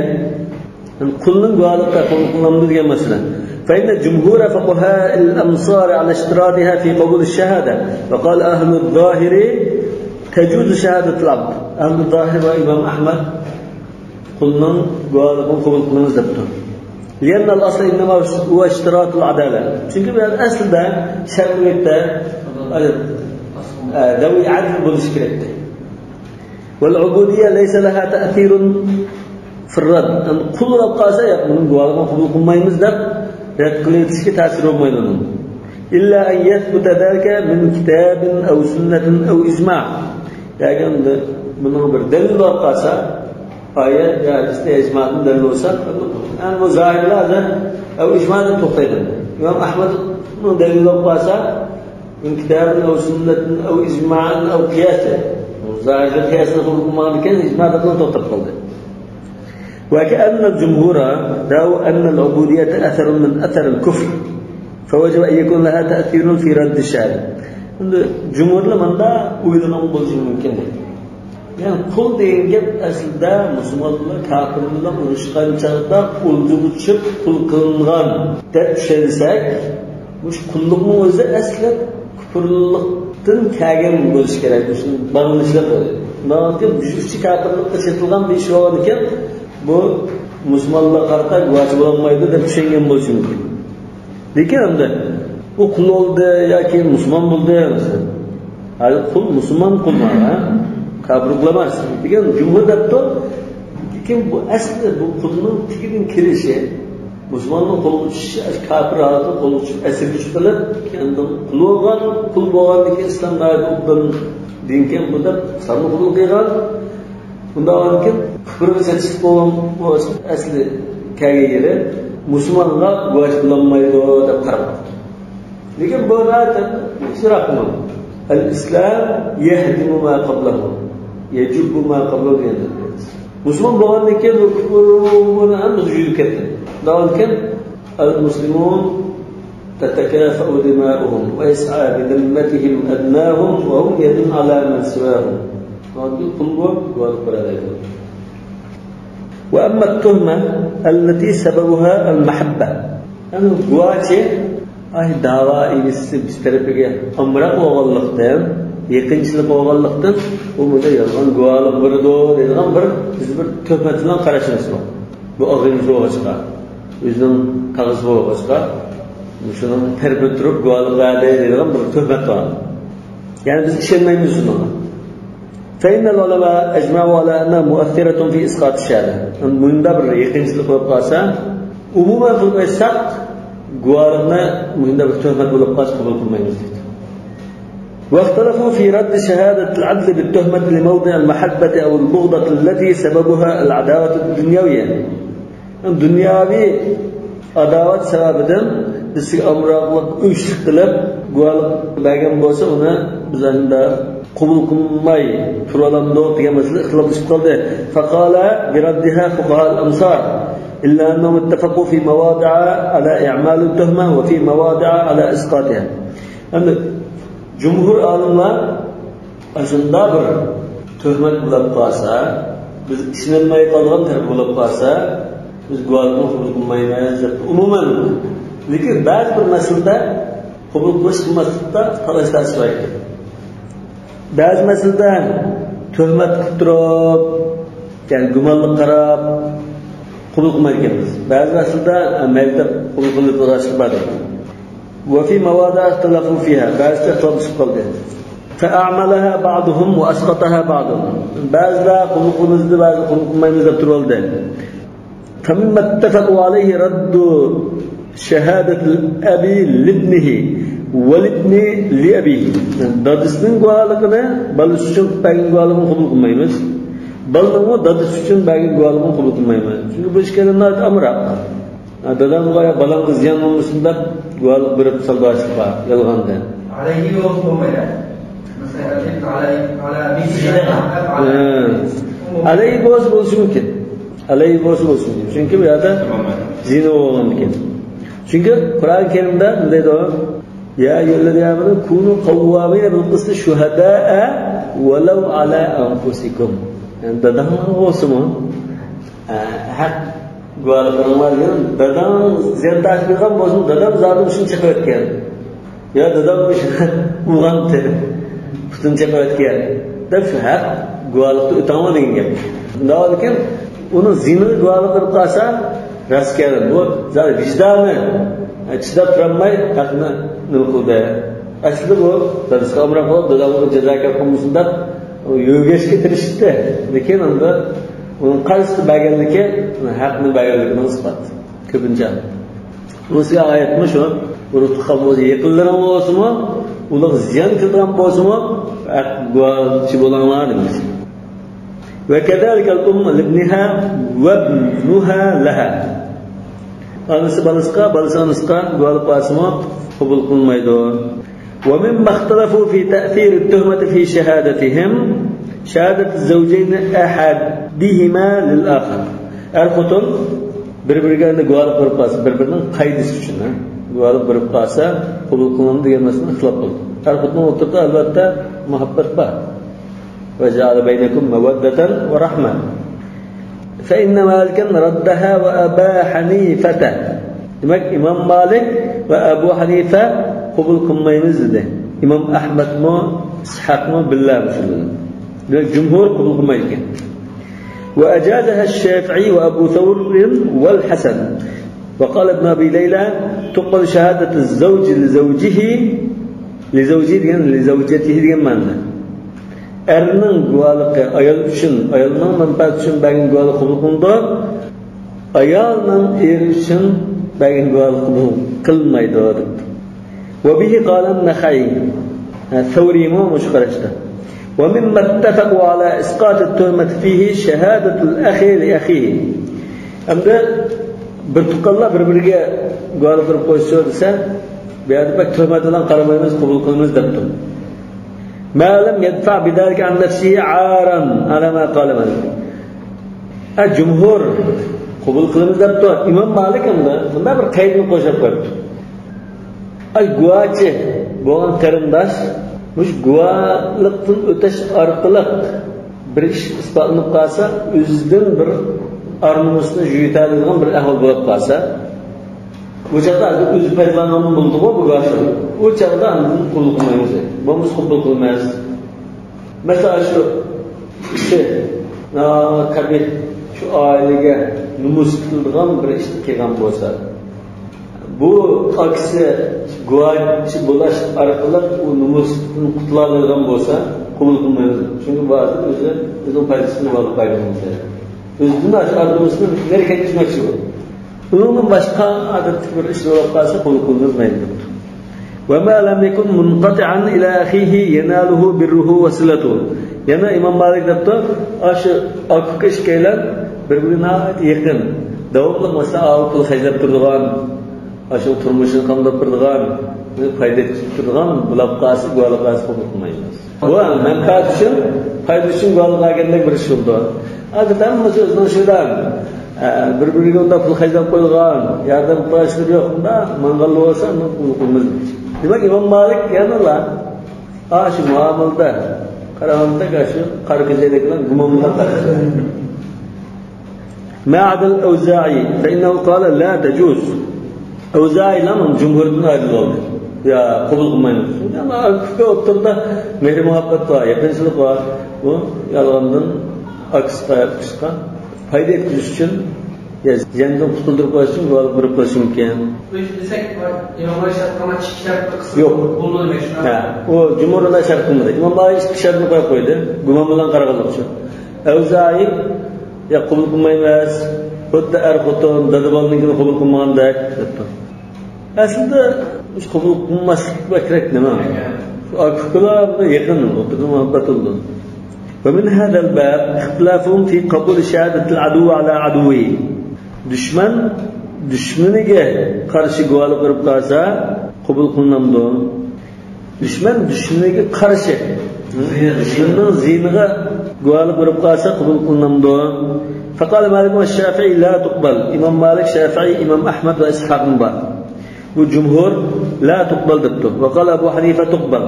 قلنا قالوا قلنا degan masala. فإن جمهور فقهاء الأمصار على اشتراطها في قبول الشهادة وقال أهل الظاهر تجوز شهادة العبد. أهل الظاهر وإمام أحمد قلنا قالوا قبول قلنا زبطه لأن الأصل إنما هو اشتراط العدالة. çünkü الأصل ده شرعيته ذوي عدل بالشكل. والعبودية ليس لها تأثير في الرد. كل القاسة يقولون قالوا قبول قلنا يمزدق يتقليتشك تأثير ميلون إلا أن يثبت ذلك من كتاب أو سنة أو إجماع. يعني من غير دليل القاسة آية يعني إجماع دليل وسط أنا مظاهر هذا أو إجماع تقيد. إمام أحمد من دليل القاسة من كتاب أو سنة أو إجماع أو قياس. مظاهر قياس نقول ما بكن إجماع تقيد. وكأن الجمهور رأوا أن العبودية أثر من أثر الكفر فوجب أن يكون لها تأثير في رد الشهادة. الجمهور لمن دا ويدنا مبلغ ممكن. يعني كل دينجب أصلدا مسلمانlar kafirlar urushgan chaqda qulni uchib qul qilingan deb tushunsak, bu qullikning o'zi asli kufrlikdan kelgan bo'lish kerak. Shuni bag'ishlab qo'ydi. Naqi shu kafirlikda chetilgan bir ish bor ekan, bu musulmonlar qarta guvoh bo'lmaydi deb tushungan bo'lishi mumkin. Lekin unda u qul bo'ldi yoki musulmon bo'ldi emas. Hali qul musulmon qilmadi, kafir qilmas. Degan jumhur debdi. Lekin bu asli bu qulning tigidan kirishi, musulmonning qo'l uchishi, kafir holda qo'l uchib asir qilib, keyin qul bo'lgan islomda o'qib dinken bu da islomni qul qilgan. Bundan keyin kufrga setish bo'lgan bu asli kagayiri musulmonlar guvoh qilinmaydi deb qarab. Lekin bu narsa isroqmi? Al-Islam yahdimu ma qablahu, yajibu ma qablahu dedi. Musulmon bo'lgandan keyin bu kufrni ham juda katta. Bundan keyin al-muslimun tatakafa'u dima'uhum wa yas'a bi dhimmatihim adnahum wa hum yadun ala man siwahum. وأما التهمة التي سببها المحبة أنا قواتي أي دعوة بستربية أمرك وغلقتهم يقينشلك وغلقتهم ومدى يلغن قوالك بردو يلغن برد تزبر تهمة لن قرشن اسمه bu ağırlığı olacak. Yüzünün kağızı olacak. Şunun terbiyet durup guvalık verdiğinden bir töhmet var. Yani biz işenmeyiz ona. فإن العلماء أجمعوا على أنها مؤثرة في إسقاط الشهادة. من دبر يقينشلك وقاسا عموما في الإسقاط guvalıkna من دبر تهمة ولقاس قبل كل ما يزيد. واختلفوا في رد شهادة العدل بالتهمة لموضع المحبة أو البغضة التي سببها العداوة الدنيوية. الدنيوي عداوة سببها biz amroqlik uyushlik qilib guvohlik bergan bo'lsa uni bizlarda qabul qilmay turalamdi degan masala ixtilof chiqib qoldi. Faqala biraddiha fuqaha al-amsar illa annahum ittafaqu fi mawadi'a ala i'mal at-tuhma wa fi mawadi'a ala isqatiha. Endi jumhur olimlar ashunda bir tuhmat bo'lib qolsa, biz ishlanmay qolgan taraf bo'lib qolsa, biz guvohlikni qabul qilmaymiz deb umuman. Lekin ba'zi bir masalada qabul qilish qilmaslikda talashlar bor. Ba'zi masalada tuhmat qilib turib, yani gumonlik qarab qabul qilmaymiz. Ba'zi masalada mayda qabul qilib turishlar bor. Va fi mawadi' ikhtalafu fiha, ba'zi ixtilof qildi. فأعملها بعضهم وأسقطها بعضهم. بعضها qabul qildi, ba'zi qabul qilmaymiz deb turoldi. فمما اتفقوا عليه رد شهادة الأب لابنه والابن لأبيه. Dadısının guvahlığını balış için bəgin guvahlığını qabul qılmaymiz. Balığını dadısı için bəgin guvahlığını qabul qılmaymiz. Çünkü bu işkənin adı amraq. Dadam qoya balığın ziyan olmasın da guvahlıq verib salbaşlığa yalğandı. Alayhi olmaydı. Alayhi bo'lishi mumkin. Alayhi bo'lishi mumkin. Chunki bu yerda zina bo'lgan ekan. Chunki Qur'on Karimda bunday deydi: "Ya ayyuhallazina amanu kunu qawwamina bil qisti shuhada'a walau ala anfusikum." Yani dadamlar bo'lsin-mi? Haq guvohlarlar dadam ziyardash qilgan bo'lsin, dadam zotim shuncha qilayotgan. Ya dadam uyg'onti, butuncha qilayotgan. Deb shu haq guvohlikni o'tama degan gap. Lekin uni zina guvohlik qilib qolsa, raskar bu zot vijdoni chidab turolmay haqni nima qildi. Aslida bu dadasi amra qilib dadamni jazoga qo'ymasin deb yo'gashga tirishdi. Lekin unda uning qaysi baganligi haqni baganligining isboti ko'pincha. O'ziga oyatmi shu urutqa bo'lsa yaqinlarim bo'lsinmi, ular ziyon qilgan bo'lsinmi, guvohchi bo'linglar deymiz. Va kadalika al-ummu libniha va ibnuha laha. Anasi balasiga, balasi anasiga guvohlik bo'lsinmi, qabul qilmaydi. Wa mimma ikhtalafu fi ta'thir at-tuhmati fi shahadatihim شهادة الزوجين أحدهما للآخر. الخطن bir-biriga guvohlik berib qolsa, bir-birining qaydisi uchun, guvohlik berib qolsa, qabul qilinadi degan masalani ixtilof qildi. Al-xutning o'rtada albatta muhabbat bor. Va ja'ala baynakum mawaddatan va rahma. Fa inna Malikan raddaha va Abu Hanifa. Demak, Imom Malik va Abu Hanifa qabul qilmaymiz dedi. Imom Ahmad mo, Ishaq mo billah shunday. الجمهور قبول قميكين وأجازها الشافعي وأبو ثور والحسن وقال ابن أبي ليلى تقبل شهادة الزوج لزوجته جمانا أرنن قوالك أيالشن أيالنا من بعدشن بعدين قوالك قبول قندا أيالنا إيرشن بعدين قوالك قبول كل ما يدور وبه قال النخعي ثوري مو مشكلته ومما اتفقوا على إسقاط التهمة فيه شهادة الأخ لأخيه. أمدا برتقالله بربرجة قالوا بربوشوا دسا بهذا بك تهمة لان قرميمز قبول قلمز دبتم ما لم يدفع بذلك عن نفسه عارا على ما قال مالك. الجمهور قبول قلمز دبتم. إمام مالك أمدا ما برقيد مقوشة قرد الجواجه بوان قرنداش mush guvohlikdan o'tish orqali bir ish isbotlanib qolsa, o'zidan bir armusni yutadigan bir ahvol bo'lib qolsa, bu chaqda o'zi paytlangan bo'ldi-ku bu guvohlik. U chaqda uni qabul qilmaymiz. Bo'lmasa qabul qilmaymiz. Masalan shu kishi kabir shu oilaga numus qilgan bir ish qilgan bo'lsa, bu aksi guvohchi bo'lish orqali u numusdan qutuladigan bo'lsa, qabul qilmaymiz. Chunki bu o'zining foydasini olib qo'yganmiz. O'zining ash'arimizni nerga ketmoqchi bu. Undan boshqa odatli bir ish bo'lib qolsa, qabul qilmaymiz. Va ma lam yakun munqati'an ila akhihi yanaluhu birruhu wa silatuhu. Yana Imom Malik debdi, shu akka ishkaylar bir-biriga yaqin. Davomli masalan pul xajlab turadigan aşağı turmuşun qamdab turgan, foyda turgan bulab qasi, guvohlik qasi qabul qilmaymiz. Bu manfaat uchun, foyda uchun guvohlik qilgandek bir ish bo'ldi. Adatan o'zining shudan bir-biriga unda pul xajlab qo'yilgan, yordam qilishlar yo'q, unda mangal bo'lsa, uni qabul qilmaymiz. Demak, Imom Malik yana shu muomalada qaraganda shu qarqizaydigan gumon bilan qarashdi. Ma'ad al-Awza'i fa innahu qala la tajuz. Avza'i lam jumhurdan ayrıldı. Ya qabul qilmaymiz. Ama fikr o'rtada mehr muhabbat var, yaqinchilik var. Bu yolg'ondan aksqa foyda etkizish uchun yandan qutuldirib qo'yish uchun guvohlik berib qo'yish mumkin. Desak, Imom Malik shart qilgan shart qismi yo'q. Bo'ldi demak shuni. Ha, u jumhurda shart qilmadi. Imom Malik shartni qo'yib qo'ydi. Gumon bilan qarag'anlik uchun. Avza'i ya qabul qilmaymiz. Xuddi xotin dadabolnikini qabul qilmagandek debdi. Aslida ush qabul qilmaslik kerak nima? Akiflar yaqin o'tirib muhabbat bo'ldi. ومن هذا الباب اختلافهم في قبول شهادة العدو على عدوه. Düşmaniga qarshi guvohlik berib qolsa qabul qilinadi. Dushmaniga qarshi Bundan ziniga guvohlik berib qolsa qabul qilinadi. فقال مالك والشافعي لا تقبل. إمام مالك شافعي إمام أحمد وإسحاق مبار. والجمهور لا تقبل دبته. وقال أبو حنيفة تقبل.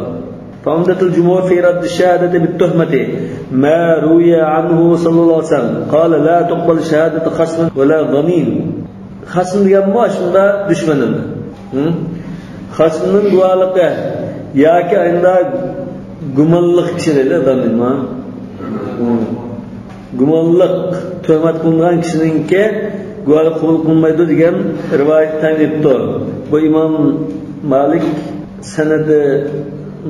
فعمدة الجمهور في رد الشهادة بالتهمة ما روي عنه صلى الله عليه وسلم قال لا تقبل شهادة خصم ولا ضمين. خصم degan bu shunda dushmanim. Xasmning guvohligi yoki endi gumonliq kishilar zaminma. Gumonliq tuhmat qilingan kishiningki guvohlik qabul qilmaydi degan rivoyat tanibdi. Bu Imom Malik sanadi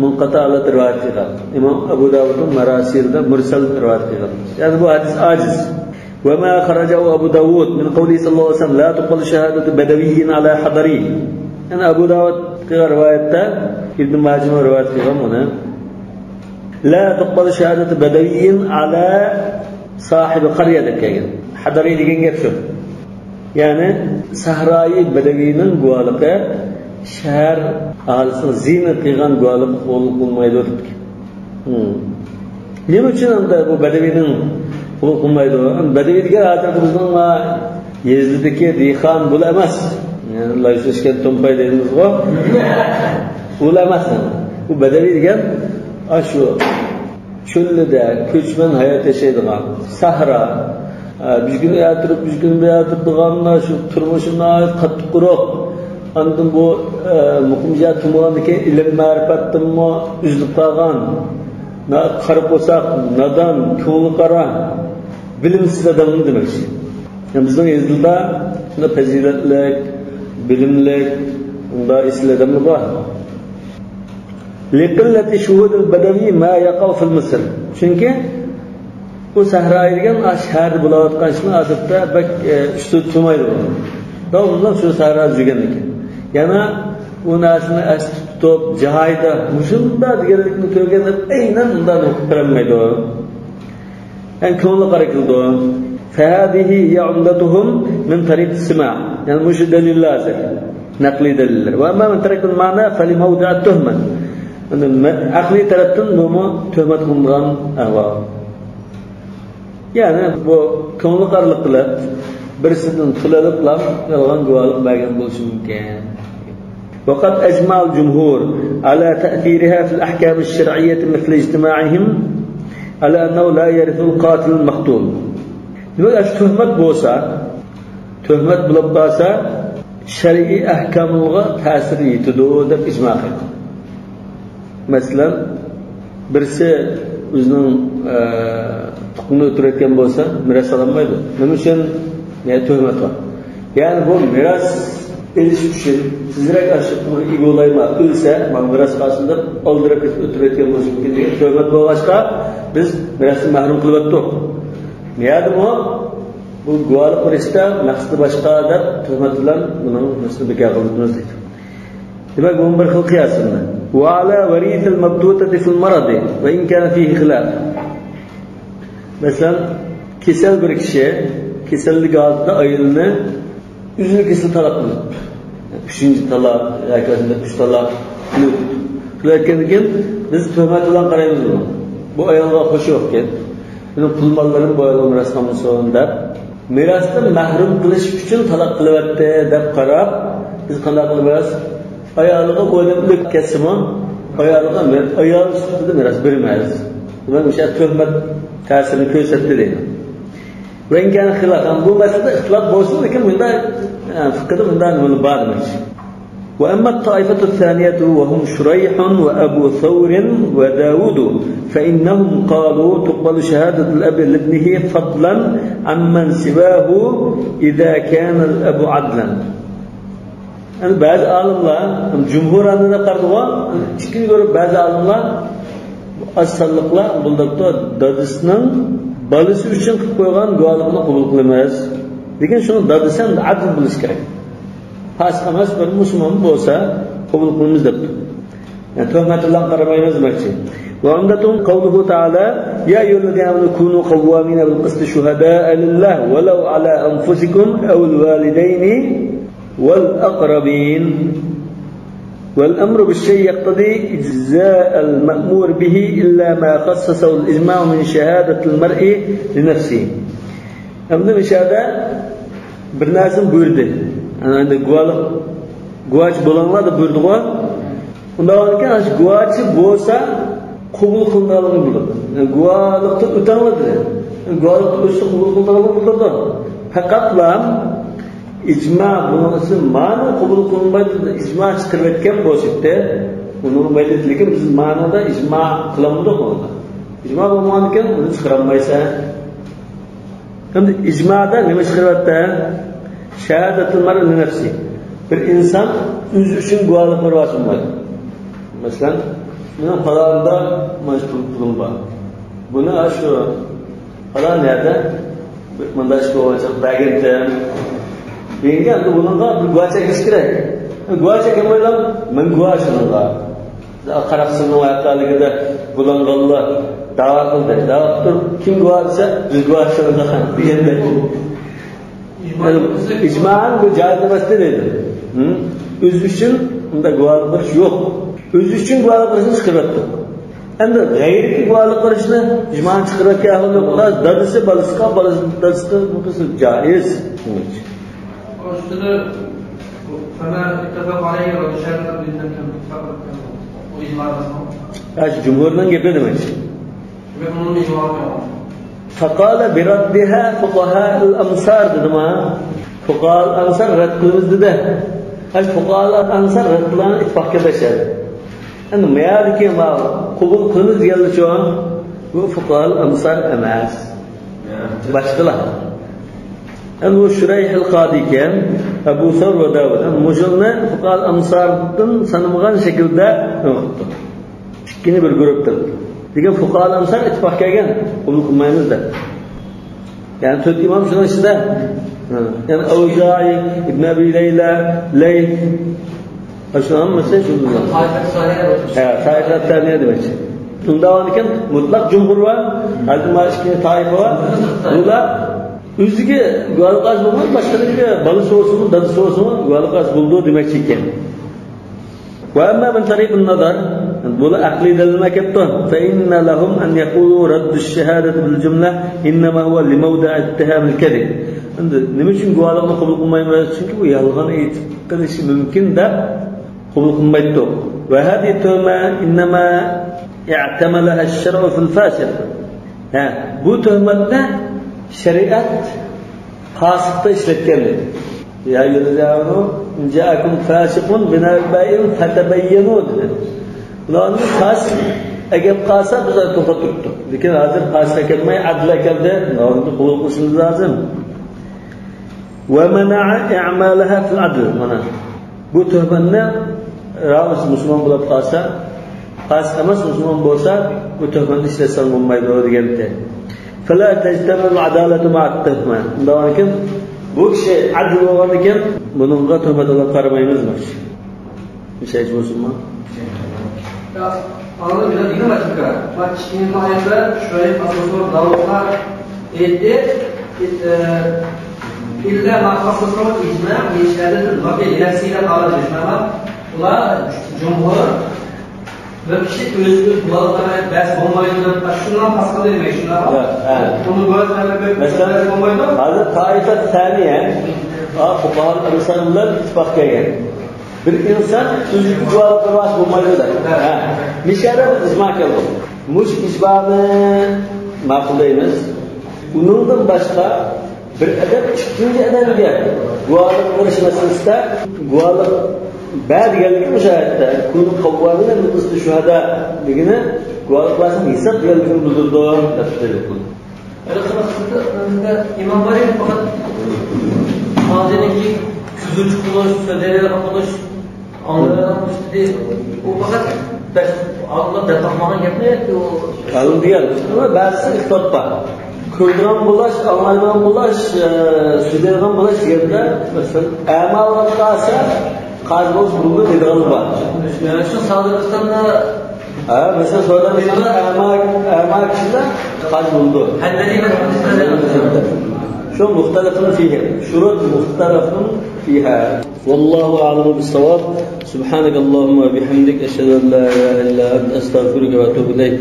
munqata holat rivoyat qilgan. Imom Abu Dawudning Marasilda mursal rivoyat qilgan. Ya'ni bu hadis ajiz. وما خرجه أبو داود من قوله صلى الله عليه وسلم لا تقبل شهادة بدوي على حضري. أنا أبو داود قال روايته ابن ماجه رواية هنا لا تقبل شهادة بدوي على صاحب قرية دكين حضري دكين يكشف يعني صحراي بدوينن قوالقة شهر أهلسن زينة قيغان قوالق قول يدور نيم için anda bu bedevinin qulmaydı. Bedevi degan hatırımızdan ma Yezdidagi dehqon bo'la emas. Yani layshishgan to'mpay deymiz-ku. Bo'la emas. Bu bedevi degan shu cho'lda ko'chman hayot yashaydigan sahra bizgun yatırıp turganlar shu turmushini qattiq quruq andan bu muqimja tumanidagi ilm ma'rifatni uzilib qolgan qarab bo'lsak nadan ko'ngli qara bilimsiz odamni demak. Yani bizning Yezdida shunda fazilatlik, bilimlik, unda isladimni bor. Liqillati shuhud al-badawi ma yaqaw fil Misr. Chunki bu sahroy degan shahar bo'layotgan ishni odatda bak usti tutmaydi. Davomlar shu sahro yurgan ekan. Yana bu narsani asli tutib joyida mushunda deganlikni ko'rganda aynan undan o'qitilmaydi. Yani ko'ngli qarakildi. فهذه هي عمدتهم من طريق السماع يعني مش دليل لازم نقلي دليل وأما من طريق المعنى فلموضع التهمة عقلي ترتن بما تهمة قمغان أهواء يعني bu ko'ngli qarliq qilib birisidan xilof qilib yolg'on guvohlik bergan bo'lishi mumkin. وقد أجمع الجمهور على تأثيرها في الأحكام الشرعية مثل اجتماعهم على أنه لا يرث القاتل المقتول. Demek tuhmat bo'lsa, tuhmat bo'lib qolsa, shar'iy ahkamga ta'sir yetadi deb ijmo qilgan. Masalan, birisi o'zining huquqini o'tirayotgan bo'lsa, miros olmaydi. Nima uchun? Tuhmat bor. Ya'ni bu miros elish uchun sizrak ashiqni egolayma, o'lsa, men miros qolsin deb oldirib o'tirayotgan bo'lishi mumkin. Tuhmat bo'lg'achqa biz mirosni mahrum qilyaptik. Niyadimi bu guvohlik berishda maqsadi boshqa deb tuhmat bilan buning nisbati bekor qilamiz deydi. Demak bu bir xil qiyos bunda. Va ala warith al-mabdutati fil marad va in kana fihi khilaf. Masalan, kasal bir kishi kasallik oldida ayolni o'zini kasal talab qildi. 3-chi talab yoki 3 talab qilayotgan ekan, biz tuhmat bilan qaraymiz buni. Bu ayolga xush yo'q ekan. Buni pul mollarini boyalib mirosxonasidan deb mirosdan mahrum qilish uchun talab qilyapti deb qarab biz qanday qilamiz? Ayoliga o'limlik kesimi, ayoliga ayol sifatida miros bermaymiz. Demak, o'sha tuhmat ta'sirini ko'rsatdi deydi. Rengan xilaf bu masalada ixtilof bo'lsa, lekin bunda fiqhda bundan nima bor demak. وأما الطائفة الثانية وهم شريح وأبو ثور وداود فإنهم قالوا تقبل شهادة الأب لابنه فضلا عمن سواه إذا كان الأب عدلا. بعض عالمlar jumhur anida qardiwa chiqib ko'rib ba'zi olimlar assalliqlar buldaqda dadisining balisi uchun qilib qo'ygan guvohligini qabul qilamiz. Lekin shuni dadisan adl bo'lish kerak. Fasq emas bir musulmon bo'lsa qabul qilamiz debdi. Yani tuhmat bilan qaramaymiz demakchi. Va undatun qawluhu ta'ala ya ayyuhallazina amanu kunu qawwamina bil qisti shuhada'a lillah walau ala anfusikum aw al walidayni wal aqrabin. والأمر بالشيء يقتضي إجزاء المأمور به إلا ما خصصه الإجماع من شهادة المرء لنفسه. أمن مشاهدة برناسم بيرده. أنا عندي guvaç bulanlar da buyurdu o. Ondan sonra guvaçı boğsa kubul kılınalım bulur. Guvalıkta utanmadı. Guvalıkta üstü kubul kılınalım bulurdu. Fakat lan icma bunun manu kubul kılınmaydı. İcma çıkarırken boğsukta bunun belirtiliken biz manada icma kılamıdık onda. İcma bulmanken bunu çıkaramaysa. Şimdi icmada ne çıkarırdı? Şehadetul mar'i nefsi. Bir insan özü için guvalık var sunmaydı. Mesela bunun falanında mecbur bulunma. Bunu aşu falan nerede? Mandaşko olacak, bagente. Yenge anda bununla bir guvaça geçkirek. Guvaça kemaylam, men guvaçınınla. Karaksının ayaklarında bulanğalla dava kıldı. Dava kıldı. Kim guvaçsa biz guvaçınınla diyende. İcma'an bu caizlemesi dedi. Öz için bunda guvalık barış yok. Öz için guvalık barışını çıkarttı. Hem de gayri guvalık barışını icma'an çıkarttı ya yok. Dadısı balıska, dadısı bu caiz. O üstüne sana ittifak aleyhi ve dışarıdan bildiğinden o icma arasında. Ya cumhurdan gibi demek. Ve bunun icma yok. فقال بردها فقهاء الأمصار dedim ha. Fuqaha al-Ansar reddimiz dedi. Fuqaha al-Ansar reddilan ittifakka beşer. Endi mayadiki va qabul qilib geldi şu an bu fuqaha al-Ansar emas. Başqalar. Endi bu Şurayh al-Qadi ekan, Abu Thawr va Davud. Mujulni fuqaha al-Ansardan sanılmagan şekilde o'qitdi. Ikkini bir guruhdir. Degan fuqaha al-Ansar ittifaq kelgan, qabul qilmaymiz da. Yani to'rt imom shuni ichida. Yani Avza'i, İbn Abi Leyla, Leyth. Aşağı hamısı şunu. Taifat taniye demek. Bundan iken mutlak cumhur var. Al-Maliki taifa var. Bunlar üzüge guvalıqaz bulmaz, başkalarıyla balı soğusu mu, dadı soğusu mu guvalıqaz bulduğu demek iken. وأما من طريق النظر بقول أقلي دلنا كتون فإن لهم أن يقولوا رد الشهادة بالجملة إنما هو لموضع اتهام الكذب. نمشي قوالق ما قبل قماي ما çünkü bu yalğan etkilesi mümkün de قبل قماي تو. وهذه التهمة إنما اعتملها الشرع في الفاسق. Bu tuhmette şeriat fasıkta işletkendir. Ya yürüdüğünü ca'akum fasiqun binaba'in fatabayyanu dedi. Ulanın fasık eğer qalsa biz to'xtatib. Lekin hozir fasık kelmay adla keldi. Nordni qabul qilishimiz lozim. Ve mena'a i'malaha fil adl. Mana bu tuhmatni ravis musulmon bo'lib qolsa, fasık emas musulmon bo'lsa, bu tuhmatni ishlatsa bo'lmaydi deganda. Fala tajtamu adalatu ma'a tuhma. Undan bu kishi adl bo'lgan ekan, buningga tuhmat olib qaramaymiz. Misol musulmon. Ya, anladın biraz dikkat açıkça. Bak şimdi ayette şöyle asılsız davullar etti. İlla makasısın icma yeşerdir. Bakın ilerisiyle kalacak. Ama ular cumhur ve kişi özgür dualara bes olmayınca şundan pascal demek şuna. Bunu böyle böyle mesela hazır taife saniye fuqaha al-Ansarlar ittifaq kelgan. Bir insan özgür dualara bes olmayınca Nişara icma keldi. Muş icmani ma'qullaymiz. Bundan başqa bir adab ikkinchi adamga guvohlik qilish masalasida guvohlik ba'zi galgi mushahada kun qawwamina nusli shuhada degini guvohlik qilsin hisob galgini bildirdi deb aytdi. İmam var ya fakat madeneki küzücü kılıç, södeler kılıç, anlayan kılıç dedi. O fakat Allah da takmadan yapmıyor ki o. Kalın değil. Ama bazısı iftat var. Kırdıran bulaş, anlayılan bulaş, süzerden bulaş yerinde mesela emal vakası kazboz bulunduğu nedeni var. Yani şu Sağlıkıstan'da mesela sonradan sonra emal kişiler kaz bulundu. Helleriyle hadislerden şu muhtelifin fihi. Şurut muhtelifin فيها. والله أعلم بالصواب. سبحانك اللهم وبحمدك أشهد أن لا إله إلا أنت أستغفرك وأتوب إليك.